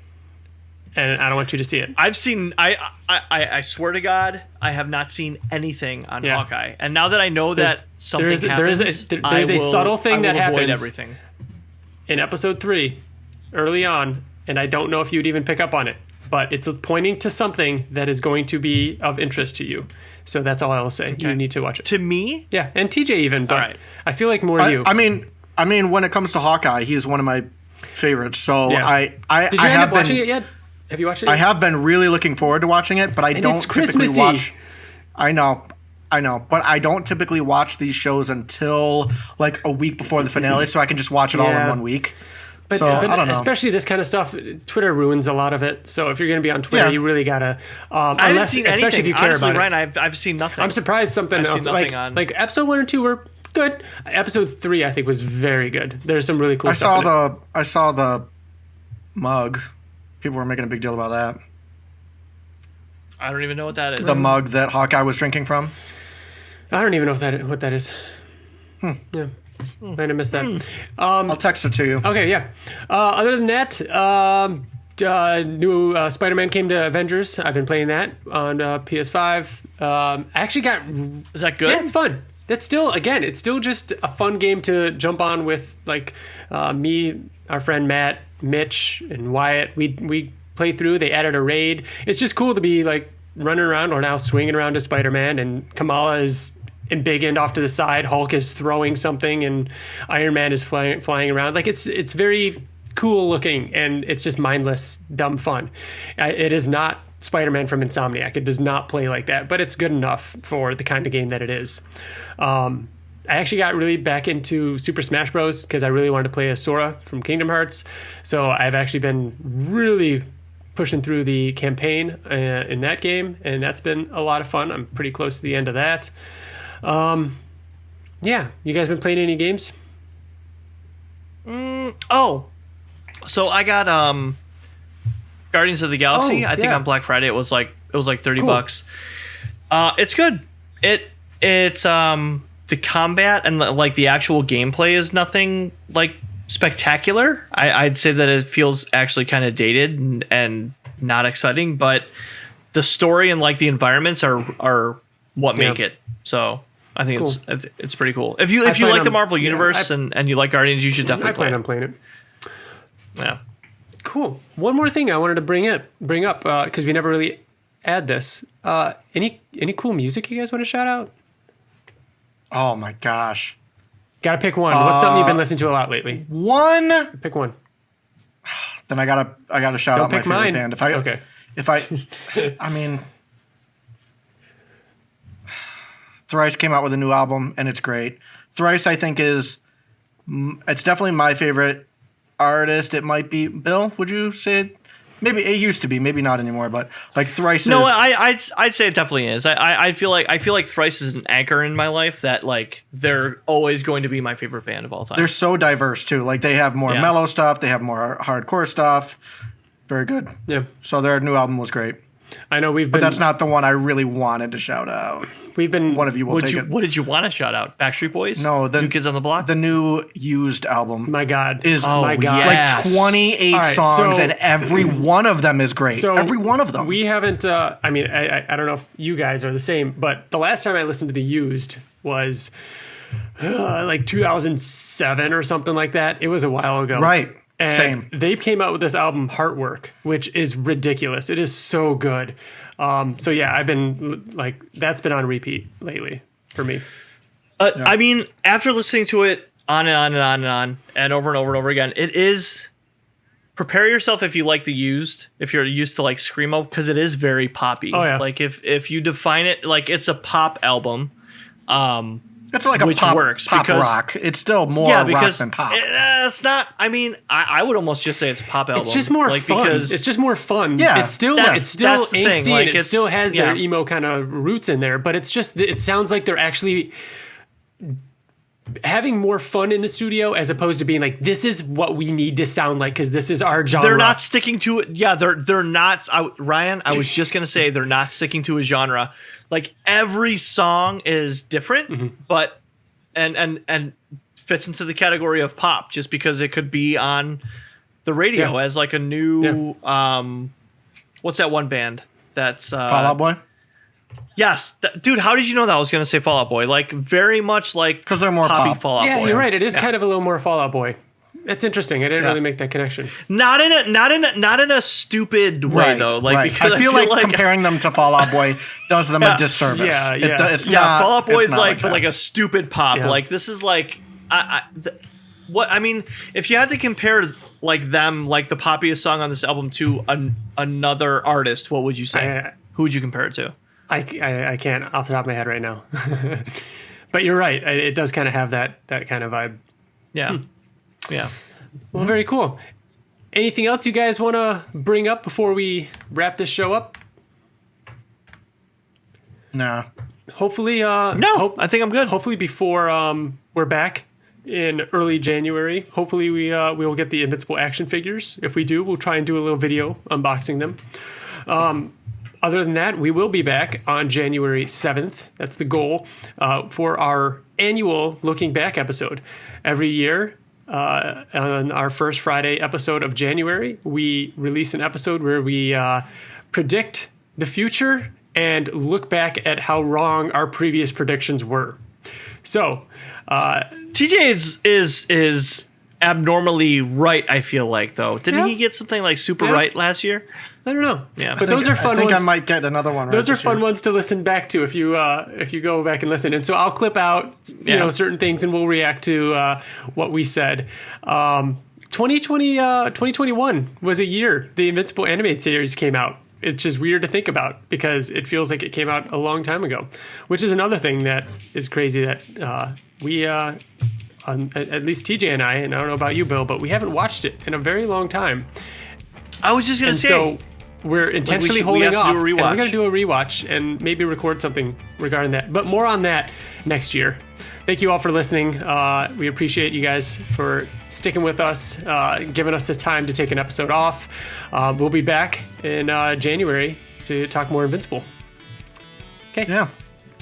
and I don't want you to see it. I've seen. I swear to God, I have not seen anything on Hawkeye. And now that I know that something happens, there's a subtle thing that happens everything in episode 3, early on, and I don't know if you'd even pick up on it. But it's pointing to something that is going to be of interest to you. So that's all I will say. Okay. You need to watch it. To me? Yeah, and TJ even, but right. I feel like more you. I mean, when it comes to Hawkeye, he's one of my favorites. So yeah. Did you end up watching it yet? Have you watched it yet? I have been really looking forward to watching it, but I don't typically watch. I know, but I don't typically watch these shows until like a week before the finale, so I can just watch it all in 1 week. But I don't know. Especially this kind of stuff, Twitter ruins a lot of it. So if you're going to be on Twitter, you really gotta. I haven't seen anything. Especially if you care Honestly, about Ryan, it. I've seen nothing. I'm surprised something else like episode 1 and 2 were good. Episode 3, I think, was very good. There's some really cool stuff. I saw the mug. People were making a big deal about that. I don't even know what that is. The mug that Hawkeye was drinking from. I don't even know what that is. Yeah. Might have missed that. I'll text it to you. Okay, yeah. Other than that, new Spider-Man came to Avengers. I've been playing that on PS5. I actually got... Is that good? Yeah, it's fun. that's still, again, it's still just a fun game to jump on with, like, me, our friend Matt, Mitch, and Wyatt. We play through. They added a raid. It's just cool to be, like, running around or now swinging around as Spider-Man, and Kamala is in big end off to the side. Hulk is throwing something, and Iron Man is flying around. Like, it's very cool looking, and it's just mindless, dumb fun. It is not Spider-Man from Insomniac. It does not play like that, but it's good enough for the kind of game that it is. I actually got really back into Super Smash Bros. Because I really wanted to play as Sora from Kingdom Hearts. So I've actually been really pushing through the campaign in that game, and that's been a lot of fun. I'm pretty close to the end of that. Yeah, you guys been playing any games? So I got Guardians of the Galaxy. I think on Black Friday it was like $30. It's good. It's the combat and like the actual gameplay is nothing like spectacular. I'd say that it feels actually kind of dated and not exciting, but the story and like the environments are what make it. So I think it's pretty cool. If you like the Marvel universe and you like Guardians, you should definitely play it. I plan on playing it. Yeah. Cool. One more thing I wanted to bring up because we never really add this. Any cool music you guys want to shout out? Oh my gosh. Gotta pick one. What's something you've been listening to a lot lately? One. Pick one. Then I gotta shout out my favorite band. I mean, Thrice came out with a new album and it's great. Thrice, I think, it's definitely my favorite artist. It might be Bill. Would you say it? Maybe it used to be, maybe not anymore. But like Thrice. No, I'd say it definitely is. I feel like Thrice is an anchor in my life that like they're always going to be my favorite band of all time. They're so diverse too. Like they have more mellow stuff. They have more hardcore stuff. Very good. Yeah. So their new album was great. I know but that's not the one I really wanted to shout out. One of you will take it. What did you want to shout out? Backstreet Boys? No, the New Kids on the Block. The new Used album. My God, is yes. like 28 songs, and every one of them is great. So every one of them. We haven't. I mean, I don't know if you guys are the same, but the last time I listened to the Used was like 2007 or something like that. It was a while ago, right? And same. They came out with this album, Heartwork, which is ridiculous. It is so good. So yeah, I've been like, that's been on repeat lately for me. I mean, after listening to it on and on and on and on and over and over and over again, it is, prepare yourself if you like the Used, if you're used to like screamo, because it is very poppy. Oh yeah. Like if you define it, like it's a pop album. It's like a pop rock. It's still more rock than pop. It's not. I mean, I would almost just say it's a pop album. It's just more fun. It's just more fun. Yeah, it's still angsty like, and it still has their emo kind of roots in there. But it's just, it sounds like they're actually having more fun in the studio as opposed to being like, this is what we need to sound like because this is our genre. They're not sticking to it. Yeah, they're not. Ryan, I was just gonna say they're not sticking to a genre. Like every song is different, but and fits into the category of pop just because it could be on the radio as like a new what's that one band that's Fall Out Boy? Yes, dude. How did you know that I was going to say Fall Out Boy? Like very much like because they're more poppy pop. Fall Out Boy. Yeah, you're right. It is kind of a little more Fall Out Boy. It's interesting. I didn't really make that connection. Not in a stupid way though. Like because I feel like comparing them to Fall Out Boy does them a disservice. It's not, Fall Out Boy is like a stupid pop. Yeah. Like this is like what I mean. If you had to compare like them, like the poppiest song on this album to another artist, what would you say? Who would you compare it to? I can't off the top of my head right now. But you're right. It does kind of have that kind of vibe. Yeah. Yeah. Well, very cool. Anything else you guys want to bring up before we wrap this show up? Nah. Hopefully, I think I'm good. Hopefully before we're back in early January, hopefully we will get the Invincible action figures. If we do, we'll try and do a little video unboxing them. Other than that, we will be back on January 7th. That's the goal for our annual Looking Back episode. Every year, on our first Friday episode of January, we release an episode where we predict the future and look back at how wrong our previous predictions were. So, TJ is abnormally right, I feel like, though. Didn't he get something like super right last year? I don't know. Yeah, but those are fun I think ones. I might get another one. Those are fun ones to listen back to if you go back and listen. And so I'll clip out certain things and we'll react to what we said. 2021 was a year the Invincible animated series came out. It's just weird to think about because it feels like it came out a long time ago, which is another thing that is crazy that we, at least TJ and I don't know about you, Bill, but we haven't watched it in a very long time. I was just going to say. So we're intentionally holding off. And we're going to do a rewatch and maybe record something regarding that. But more on that next year. Thank you all for listening. We appreciate you guys for sticking with us, giving us the time to take an episode off. We'll be back in January to talk more Invincible. Okay. Yeah.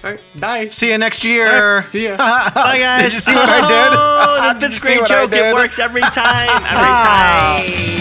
All right. Bye. See you next year. Right, see ya. Bye, guys. Did you see what I did? Oh, the fifth grade joke. It works every time. Every time.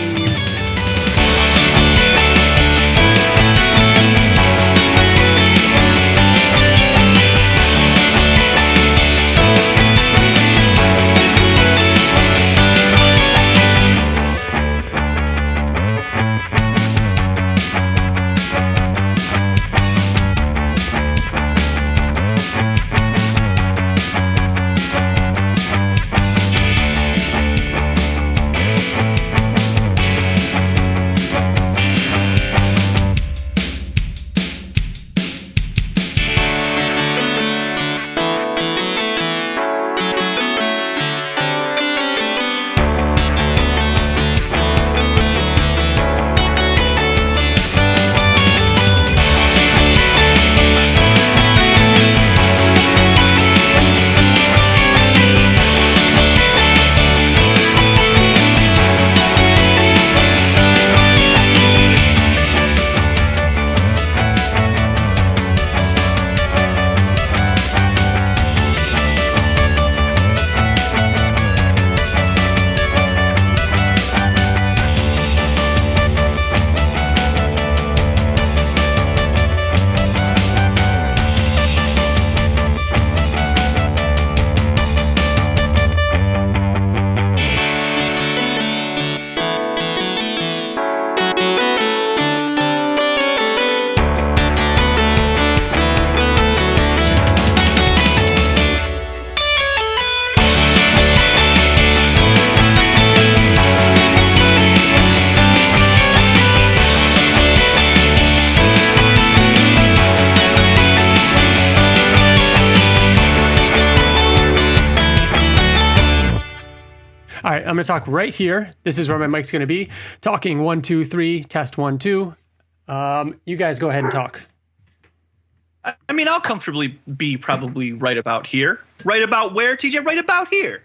All right, I'm going to talk right here. This is where my mic's going to be. Talking 1, 2, 3, test 1, 2. You guys go ahead and talk. I mean, I'll comfortably be probably right about here. Right about where, TJ? Right about here.